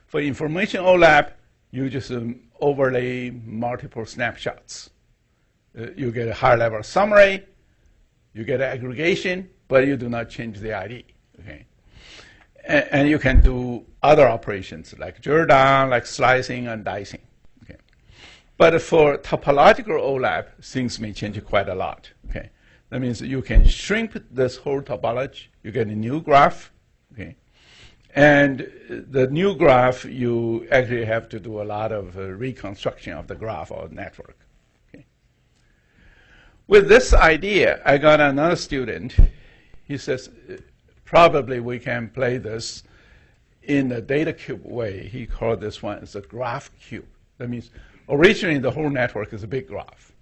for information overlap, you just overlay multiple snapshots. You get a higher level summary, you get aggregation, but you do not change the ID. Okay? And you can do other operations like drill down, like slicing and dicing. Okay? But for topological overlap, things may change quite a lot. Okay? That means you can shrink this whole topology, you get a new graph. Okay? And the new graph, you actually have to do a lot of reconstruction of the graph or network. Okay. With this idea, I got another student. He says, probably we can play this in a data cube way. He called this one as a graph cube. That means originally the whole network is a big graph.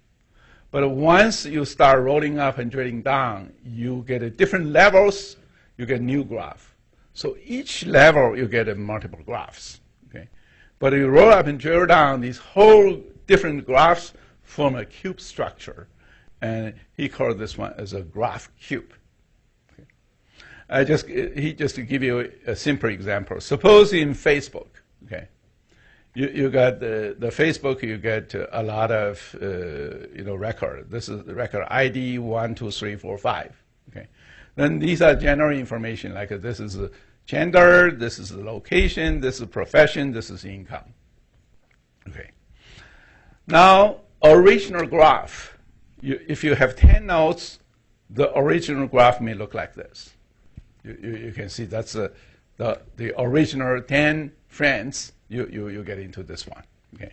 But once you start rolling up and drilling down, you get different levels, you get new graph. So each level you get multiple graphs. Okay? But you roll up and drill down, these whole different graphs form a cube structure. And he called this one as a graph cube. Okay? Just to give you a simple example. Suppose in Facebook, okay, you got the Facebook, you get a lot of record. This is the record ID 1, 2, 3, 4, 5. Okay, then these are general information like this is the gender, this is the location, this is profession, this is income. Okay. Now original graph. If you have 10 nodes, the original graph may look like this. You can see that's the original 10 friends. You get into this one. Okay.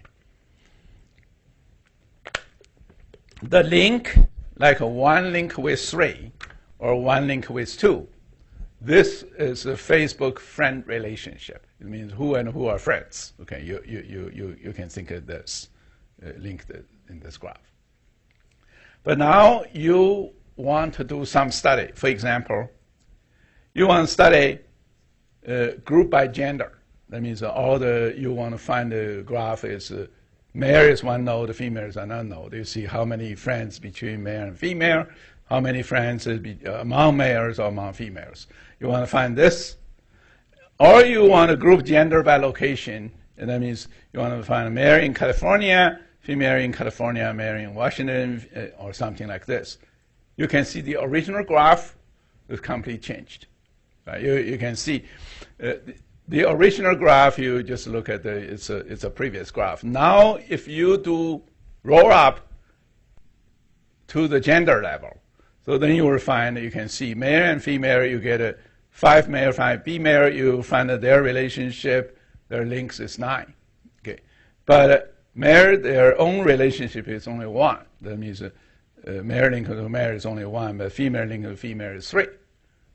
The link, like one link with 3 or one link with 2, this is a Facebook friend relationship. It means who and who are friends. Okay, you can think of this linked in this graph. But now you want to do some study. For example, you want to study group by gender. That means you want to find the graph is male is one node, female is another node. You see how many friends between male and female, how many friends among males or among females. You want to find this. Or you want to group gender by location. And that means you want to find a male in California, female in California, male in Washington, or something like this. You can see the original graph is completely changed. Right? You can see the original graph, you just look at it's a previous graph. Now, if you do roll up to the gender level, so then you will find you can see male and female, you get 5 male, 5 female, you find that their relationship, their links is 9. Okay. But male, their own relationship is only 1. That means male link to male is only 1, but female link to female is 3.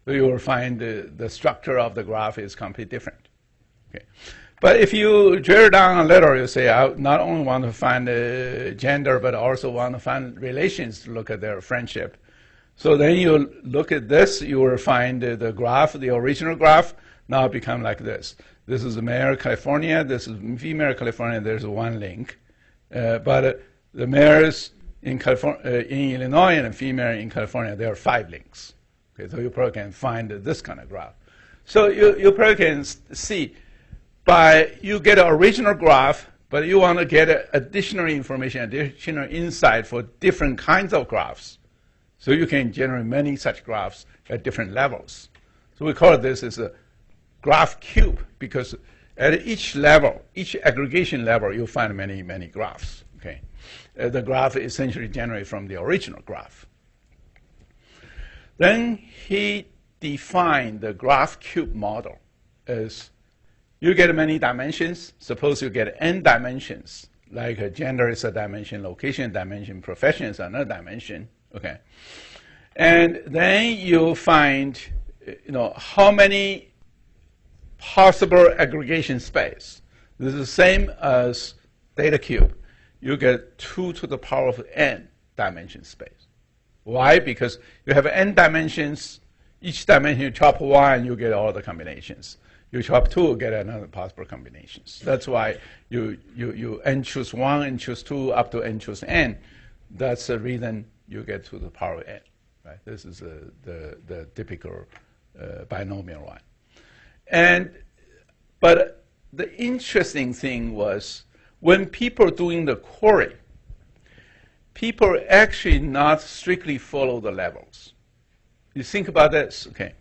So you will find the structure of the graph is completely different. Okay. But if you drill down a little, you say, I not only want to find gender, but also want to find relations to look at their friendship. So then you look at this, you will find the graph, the original graph, now become like this. This is male California, this is female California, there's one link. But the males in Illinois and female in California, there are 5 links. Okay, so you probably can find this kind of graph. So you probably can see you get an original graph, but you want to get additional information, additional insight for different kinds of graphs. So you can generate many such graphs at different levels. So we call this as a graph cube, because at each level, each aggregation level, you'll find many, many graphs. Okay, the graph is essentially generated from the original graph. Then he defined the graph cube model as you get many dimensions. Suppose you get n dimensions, like gender is a dimension, location dimension, profession is another dimension. Okay, and then you find how many possible aggregation space. This is the same as data cube. You get 2 to the power of n dimension space. Why? Because you have n dimensions. Each dimension you chop 1, you get all the combinations. You chop 2, get another possible combinations. That's why you n choose 1, n choose 2, up to n choose n. That's the reason you get to the power n. Right? This is the typical binomial one. But the interesting thing was when people doing the query, people actually not strictly follow the levels. You think about this, okay?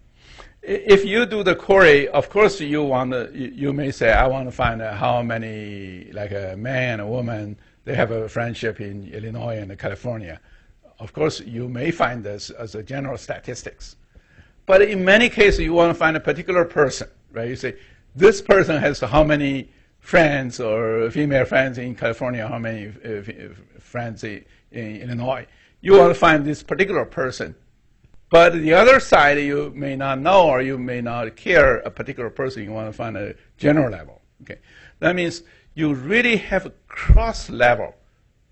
If you do the query, of course you may say, I want to find out how many, like a man and a woman, they have a friendship in Illinois and California. Of course, you may find this as a general statistics. But in many cases, you want to find a particular person, right? You say, this person has how many friends or female friends in California, how many friends in Illinois. You want to find this particular person. But the other side, you may not know or you may not care a particular person. You want to find a general level. Okay, that means you really have a cross level,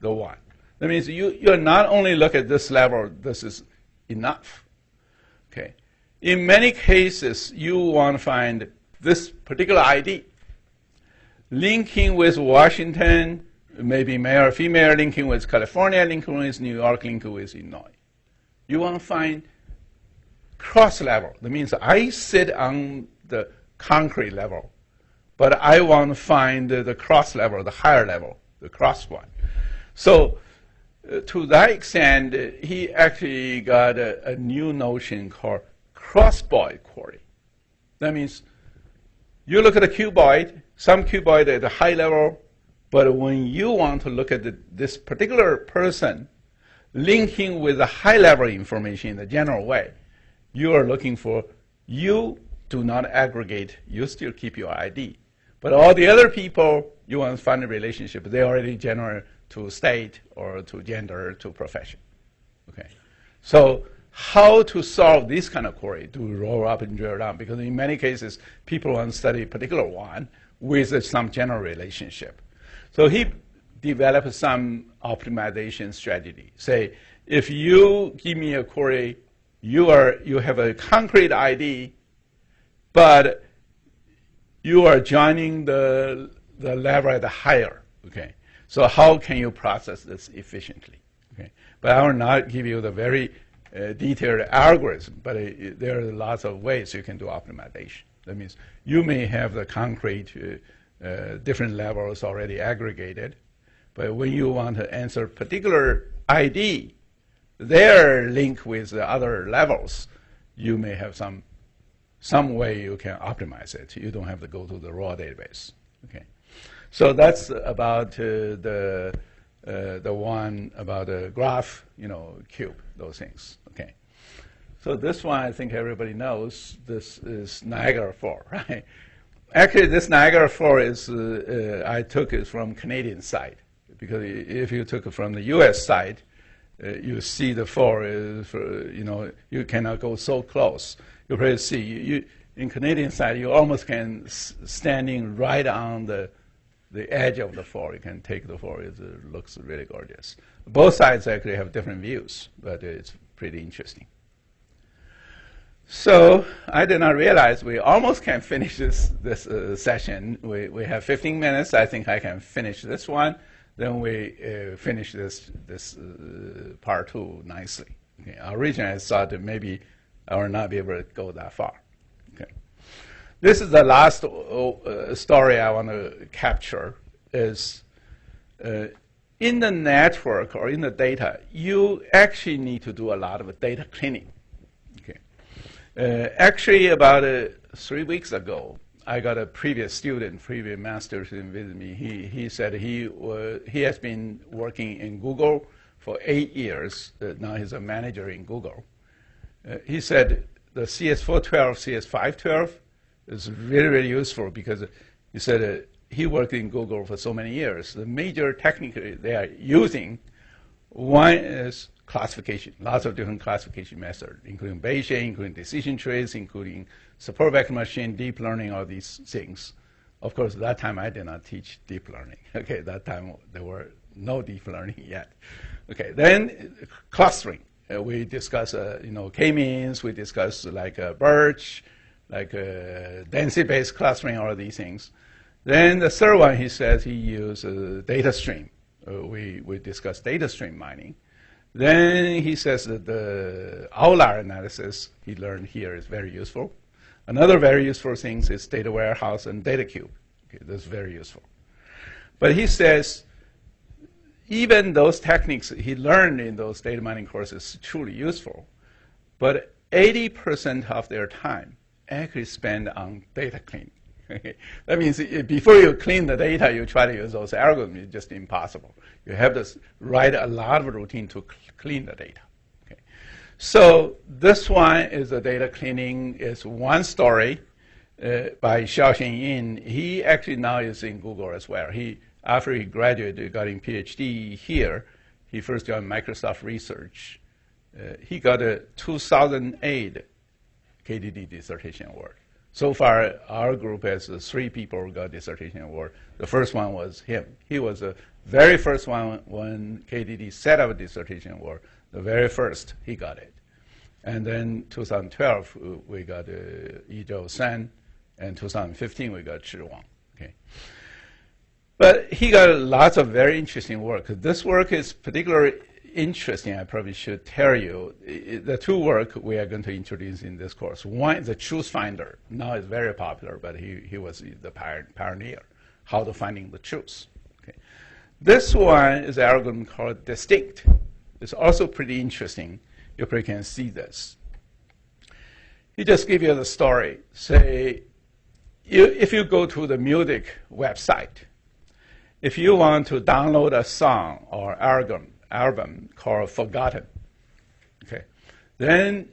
the one. That means you're not only look at this level, this is enough. Okay, in many cases, you want to find this particular ID linking with Washington, maybe male or female, linking with California, linking with New York, linking with Illinois. You want to find cross level. That means I sit on the concrete level, but I want to find the cross level, the higher level, the cross one. So to that extent, he actually got a new notion called cross-boid query. That means you look at a cuboid, some cuboid at a high level, but when you want to look at this particular person linking with the high-level information in the general way, you are looking for, you do not aggregate, you still keep your ID. But all the other people, you want to find a relationship, they already generate to state or to gender, to profession. Okay. So how to solve this kind of query, to roll up and drill down, because in many cases, people want to study a particular one with some general relationship. So he developed some optimization strategy. Say, if you give me a query, you have a concrete ID, but you are joining the level at the higher. Okay, so how can you process this efficiently? Okay, but I will not give you the very detailed algorithm, but there are lots of ways you can do optimization. That means you may have the concrete different levels already aggregated, but when you want to answer particular ID, their link with the other levels, you may have some way you can optimize it. You don't have to go to the raw database. Okay, so that's about the one about the graph, cube, those things. Okay, so this one I think everybody knows. This is Niagara Falls, right? Actually, this Niagara Falls is I took it from Canadian side, because if you took it from the U.S. side, you see the fall is, you cannot go so close. You probably see, in Canadian side, you almost can standing right on the edge of the fall. You can take the fall. It looks really gorgeous. Both sides actually have different views, but it's pretty interesting. So I did not realize we almost can finish this session. We have 15 minutes. I think I can finish this one. Then we finish this part 2 nicely. Okay. Originally, I thought that maybe I will not be able to go that far. Okay. This is the last story I want to capture. Is in the network or in the data, you actually need to do a lot of data cleaning. Okay. Actually, about 3 weeks ago, I got a previous master student visit me. He said he has been working in Google for 8 years. Now he's a manager in Google. He said the CS412, CS512 is really, really useful because he said he worked in Google for so many years. The major technique they are using, one is classification, lots of different classification methods, including Bayesian, including decision trees, including support vector machine, deep learning, all these things. Of course, that time I did not teach deep learning. Okay, that time there were no deep learning yet. Okay, then clustering. We discuss, k-means. We discuss like BERT, like density-based clustering, all of these things. Then the third one, he says he used data stream. We discuss data stream mining. Then he says that the outlier analysis he learned here is very useful. Another very useful thing is data warehouse and data cube. Okay, that's very useful. But he says even those techniques he learned in those data mining courses truly useful, but 80% of their time actually spent on data cleaning. Okay. That means before you clean the data, you try to use those algorithms. It's just impossible. You have to write a lot of routine to clean the data. Okay. So this one is the data cleaning. It's one story by Xiaoxin Yin. He actually now is in Google as well. After he graduated, got a PhD here. He first joined Microsoft Research. He got a 2008 KDD dissertation award. So far, our group has 3 people who got dissertation award. The first one was him. He was the very first one when KDD set up a dissertation award. The very first, he got it. And then 2012, we got Yizhou San, and 2015, we got Zhi Wang. Okay. But he got lots of very interesting work. This work is particularly interesting. I probably should tell you. The 2 work we are going to introduce in this course. One is the truth finder. Now it's very popular, but he was the pioneer, how to finding the truth. Okay. This one is an algorithm called distinct. It's also pretty interesting. You probably can see this. He just give you the story. Say, if you go to the music website, if you want to download a song or album called Forgotten, okay, then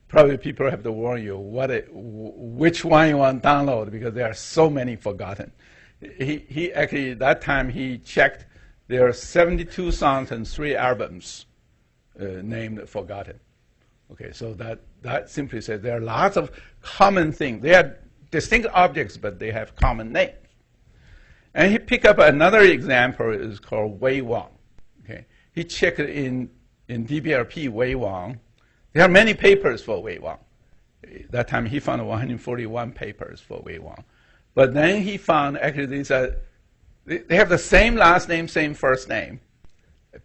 probably people have to warn you which one you want to download because there are so many forgotten. He actually, that time he checked, there are 72 songs and 3 albums named Forgotten. Okay, so that simply says there are lots of common things. They are distinct objects, but they have common names. And he picked up another example, is called Wei Wang. Okay, he checked in DBRP Wei Wang. There are many papers for Wei Wang. That time he found 141 papers for Wei Wang. But then he found actually they have the same last name, same first name,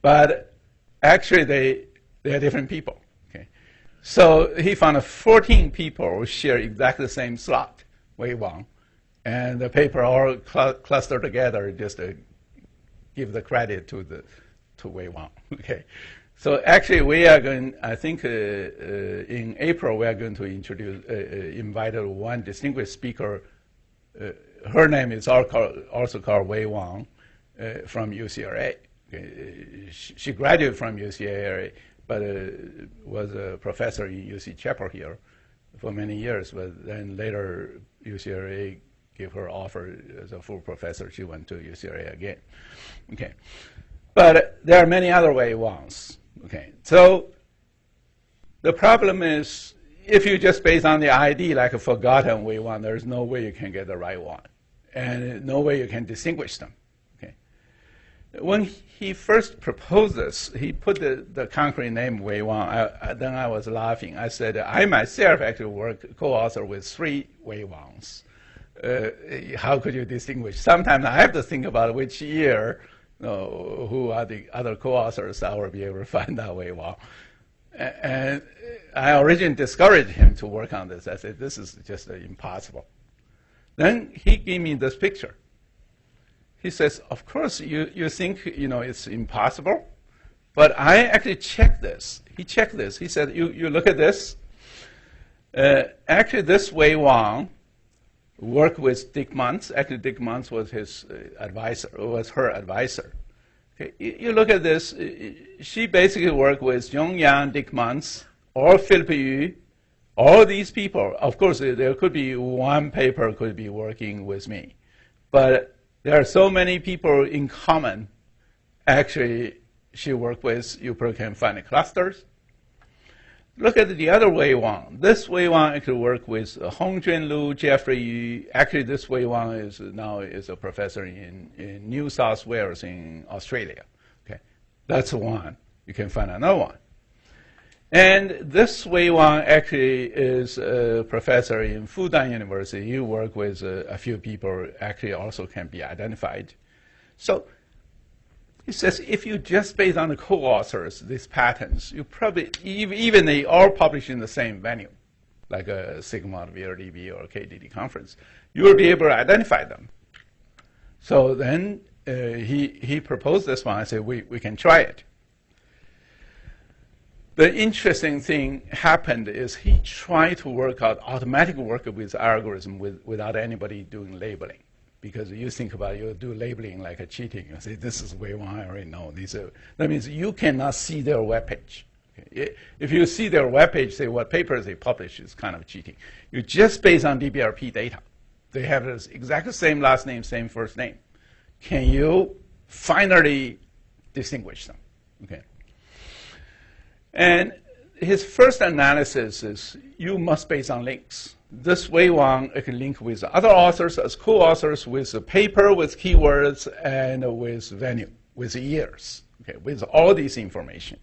but actually they are different people. Okay, so he found 14 people who share exactly the same slot, Wei Wang. And the paper all clustered together just to give the credit to Wei Wang. Okay, so actually we are going. I think in April we are going to introduce invited one distinguished speaker. Her name is also called Wei Wang from UCLA. Okay. She graduated from UCLA, but was a professor in UC Chapel Hill for many years. But then later UCLA gave her offer as a full professor. She went to UCLA again. Okay, but there are many other Wei Wangs. Okay, so the problem is if you just base on the ID like a forgotten Wei Wang, there's no way you can get the right one, and no way you can distinguish them. Okay, when he first proposed this, he put the concrete name Wei Wang. Then I was laughing. I said I myself actually co-author with 3 Wei Wangs. How could you distinguish? Sometimes I have to think about which year, who are the other co-authors. I will be able to find that Wei Wang. And I originally discouraged him to work on this. I said, this is just impossible. Then he gave me this picture. He says, of course, you think it's impossible, but I actually checked this. He checked this. He said, you look at this. Actually, this Wei Wang worked with Dick Muntz. Actually, Dick Muntz was his advisor, was her advisor. Okay, you look at this. She basically worked with Zhong Yang, Dick Muntz, or Philip Yu, all these people. Of course, there could be one paper could be working with me, but there are so many people in common. Actually, she worked with. You probably can find the clusters. Look at the other Wei Wang. This Wei Wang actually worked with Hongzhen Lu, Jeffrey Yu. Actually, this Wei Wang is now a professor in New South Wales in Australia. Okay, that's one. You can find another one. And this Wei Wang actually is a professor in Fudan University. You work with a few people actually also can be identified. So he says, if you just base on the co-authors, these patterns, you probably, even they all publish in the same venue, like a Sigma, VRDB, or KDD conference, you will be able to identify them. So then he proposed this one. I said, we can try it. The interesting thing happened is he tried to work out automatic work with algorithm without anybody doing labeling. Because you think about it, you do labeling like a cheating. You say, this is Wei Wang, I already know. That means you cannot see their webpage. Okay? If you see their webpage, say what papers they publish is kind of cheating. You just based on DBRP data. They have this exactly same last name, same first name. Can you finally distinguish them? Okay. And his first analysis is you must base on links. This way one, it can link with other authors as co-authors, with a paper, with keywords, and with venue, with years, okay, with all this information.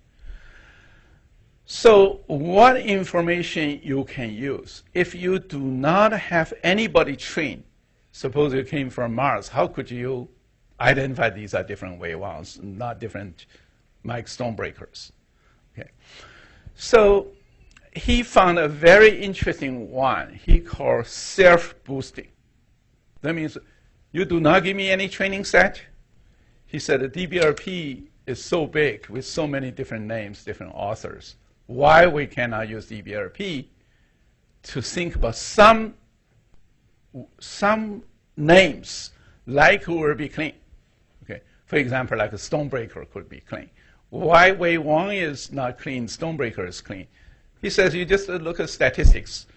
So what information you can use? If you do not have anybody trained, suppose you came from Mars, how could you identify these are different wave ones, not different Mike Stonebreakers? Okay. So he found a very interesting one he called self-boosting. That means you do not give me any training set. He said the DBRP is so big with so many different names, different authors. Why we cannot use DBRP to think about some names like will be clean. Okay. For example, like a Stonebreaker could be clean. Why wave 1 is not clean, Stonebreaker is clean? He says you just look at statistics.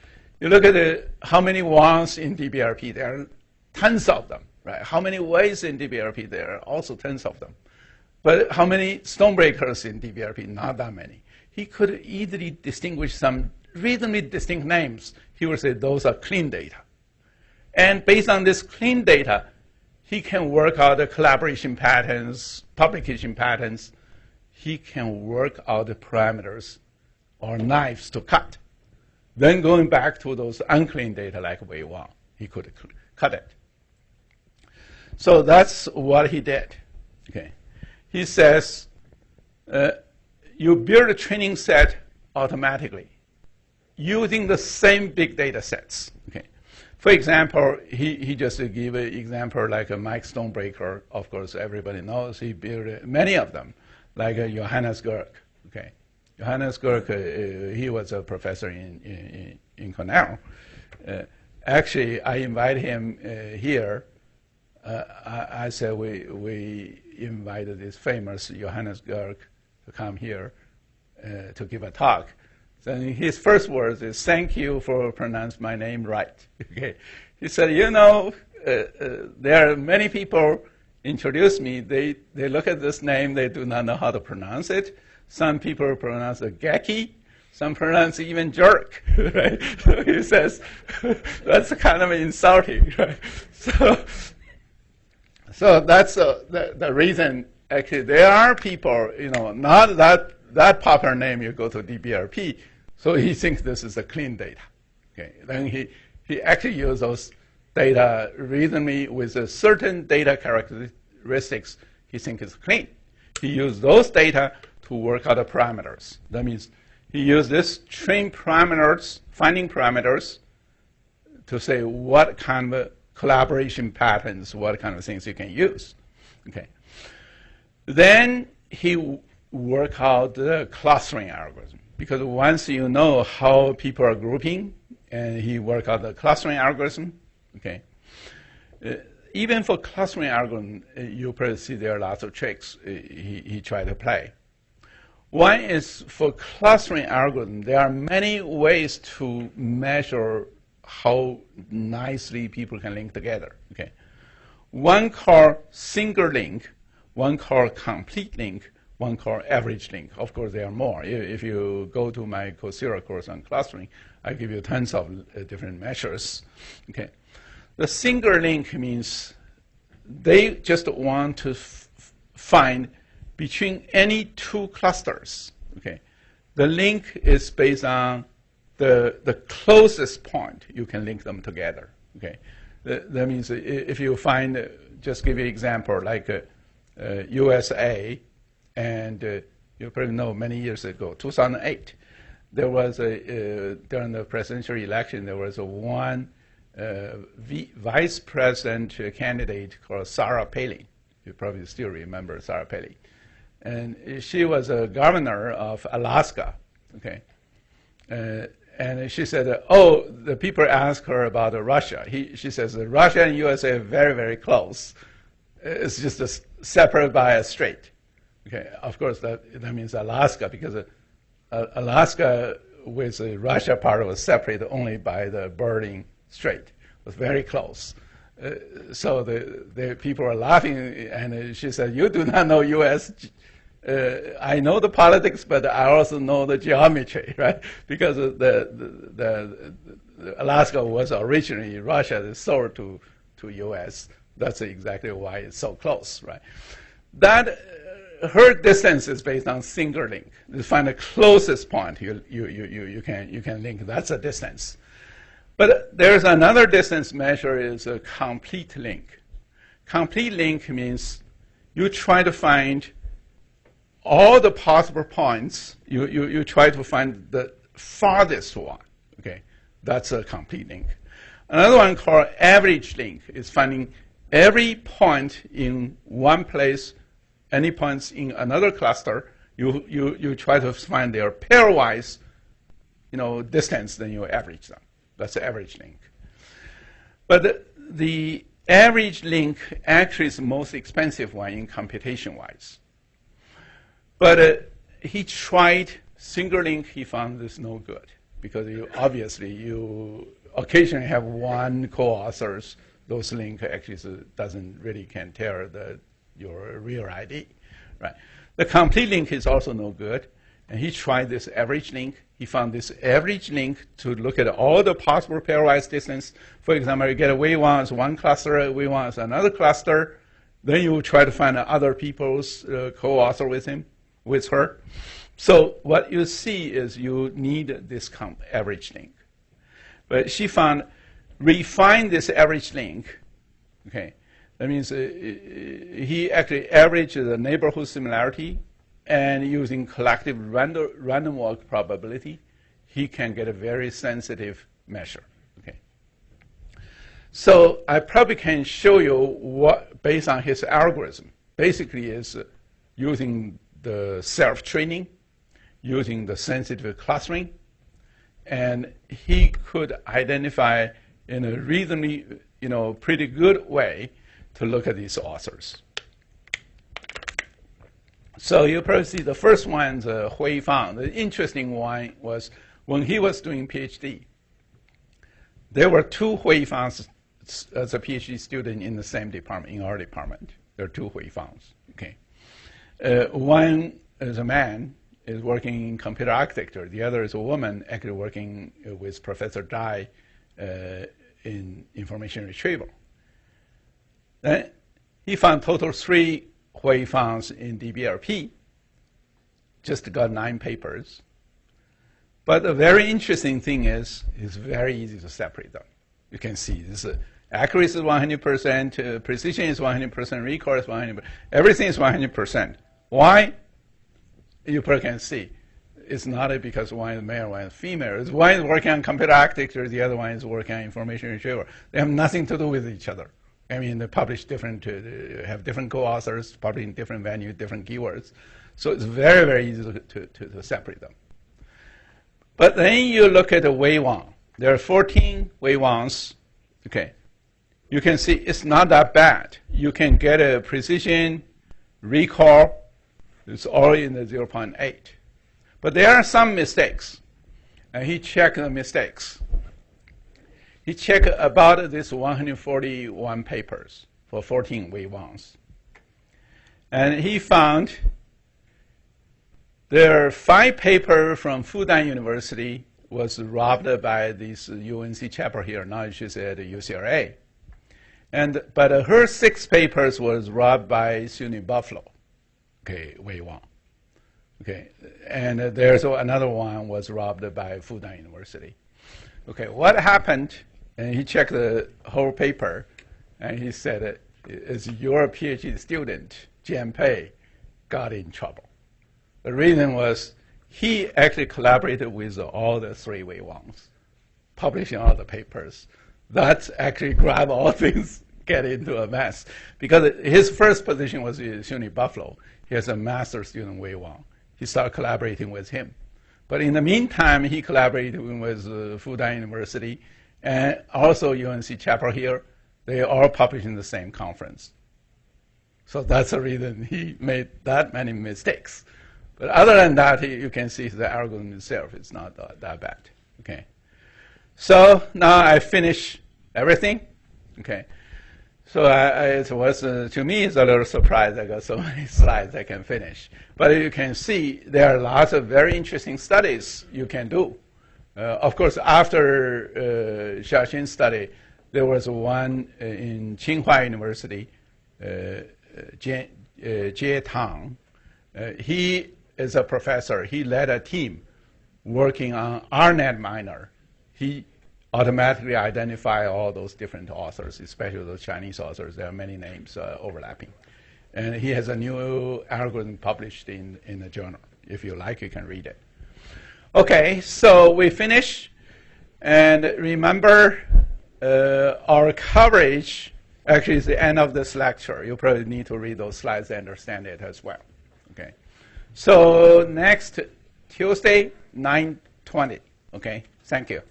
You look at how many ones in DBRP, there are tons of them, right? How many waves in DBRP, there are also tons of them. But how many Stonebreakers in DBRP? Not that many. He could easily distinguish some reasonably distinct names. He would say those are clean data. And based on this clean data, he can work out the collaboration patterns, publication patterns. He can work out the parameters or knives to cut. Then going back to those unclean data like wave 1, he could cut it. So that's what he did. Okay. He says, you build a training set automatically using the same big data sets. Okay. For example, he just gave an example like a Mike Stonebreaker. Of course, everybody knows he built many of them, like Johannes Gerck. Okay. Johannes Gerck, he was a professor in Cornell. Actually, I invited him here. I said we invited this famous Johannes Gerck to come here to give a talk. So his first words is, "Thank you for pronouncing my name right." Okay. He said, you know, there are many people introduce me. They look at this name, they do not know how to pronounce it. Some people pronounce it Gecki. Some pronounce it even jerk, right? So he says, that's kind of insulting, right? So that's the reason. Actually, there are people, you know, not that popular name, you go to DBRP, so he thinks this is a clean data. Okay, then he actually used those data reasonably with a certain data characteristics he thinks is clean. He used those data to work out the parameters. That means he used this train parameters, finding parameters, to say what kind of collaboration patterns, what kind of things you can use. Okay. Then he worked out the clustering algorithm, because once you know how people are grouping, and he worked out the clustering algorithm. Okay. Even for clustering algorithm, you probably see there are lots of tricks he tried to play. One is for clustering algorithm, there are many ways to measure how nicely people can link together. Okay. One called single link, one called complete link, one called average link. Of course, there are more. If you go to my Coursera course on clustering, I give you tons of different measures. Okay. The single link means they just want to find between any two clusters. Okay. The link is based on the closest point you can link them together. Okay. That means if you find, just give you an example, like USA, and you probably know many years ago, 2008, there was during the presidential election, there was one vice president candidate called Sarah Palin. You probably still remember Sarah Palin. And she was a governor of Alaska, okay? And she said, oh, the people asked her about Russia. She says, Russia and USA are very, very close. It's just separated by a strait. Okay, of course, that means Alaska, because Alaska with the Russia part was separated only by the Bering Strait. It was very close. So the people were laughing, and she said, you do not know U.S. I know the politics, but I also know the geometry, right? Because the Alaska was originally Russia that sold to U.S. That's exactly why it's so close, right? That her distance is based on single link. You find the closest point you can link. That's a distance. But there's another distance measure is a complete link. Complete link means you try to find all the possible points. You try to find the farthest one. Okay, that's a complete link. Another one called average link is finding every point in one place, any points in another cluster. You try to find their pairwise, distance. Then you average them. That's the average link. But the average link actually is the most expensive one in computation-wise. But he tried single link. He found this no good because obviously you occasionally have one co-authors. Those link actually doesn't really can tell your real ID, right? The complete link is also no good. And he tried this average link. He found this average link to look at all the possible pairwise distance. For example, you get a wave one as one cluster, a wave one as another cluster. Then you try to find other people's co-author with her. So what you see is you need this average link. But she found, refine this average link. Okay, that means he actually averaged the neighborhood similarity. And using collective random walk probability, he can get a very sensitive measure. Okay. So I probably can show you what, based on his algorithm, basically is using the self-training, using the sensitive clustering, and he could identify in a reasonably, pretty good way to look at these authors. So you probably see the first one, Hui Fang. The interesting one was when he was doing PhD, there were two Hui Fangs as a PhD student in the same department, in our department. There are two Hui Fangs. Okay. One is a man, is working in computer architecture. The other is a woman actually working with Professor Dai in information retrieval. Then he found total 3 Hui Fangs in DBLP, just got 9 papers. But the very interesting thing is, it's very easy to separate them. You can see this accuracy is 100%, precision is 100%, recall is 100%, everything is 100%. Why? You probably can see. It's not because one is male, one is female. It's one is working on computer architecture, the other one is working on information retrieval. They have nothing to do with each other. I mean, they publish different, have different co-authors, publishing different venue, different keywords. So it's very, very easy to separate them. But then you look at the wave one. There are 14 wave ones. Okay. You can see it's not that bad. You can get a precision, recall. It's all in the 0.8. But there are some mistakes. And he checked the mistakes. He checked about this 141 papers for 14 wave ones. And he found there are 5 papers from Fudan University was robbed by this UNC chapel here. Now she's at UCLA. But her 6 papers was robbed by SUNY Buffalo. Okay, wave 1. Okay, and there's another one was robbed by Fudan University. Okay, what happened? And he checked the whole paper, and he said, "Is your PhD student Jian Pei got in trouble?" The reason was he actually collaborated with all the 3 wave ones, publishing all the papers. That's actually grabbed all things, get into a mess. Because his first position was in SUNY Buffalo. He has a master's student wave one. He started collaborating with him. But in the meantime, he collaborated with Fudan University and also UNC chapel here. They all published in the same conference. So that's the reason he made that many mistakes. But other than that, you can see the algorithm itself is not that bad. Okay. So now I finish everything. Okay. So it was, to me, it's a little surprise. I got so many slides I can finish. But you can see there are lots of very interesting studies you can do. Of course, after Xiaoxin's study, there was one in Tsinghua University, Jie Tang. He is a professor. He led a team working on RNet miner. He automatically identify all those different authors, especially those Chinese authors. There are many names overlapping. And he has a new algorithm published in the journal. If you like, you can read it. Okay, so we finish. And remember, our coverage actually is the end of this lecture. You probably need to read those slides and understand it as well. Okay, so next Tuesday, 9:20. Okay, thank you.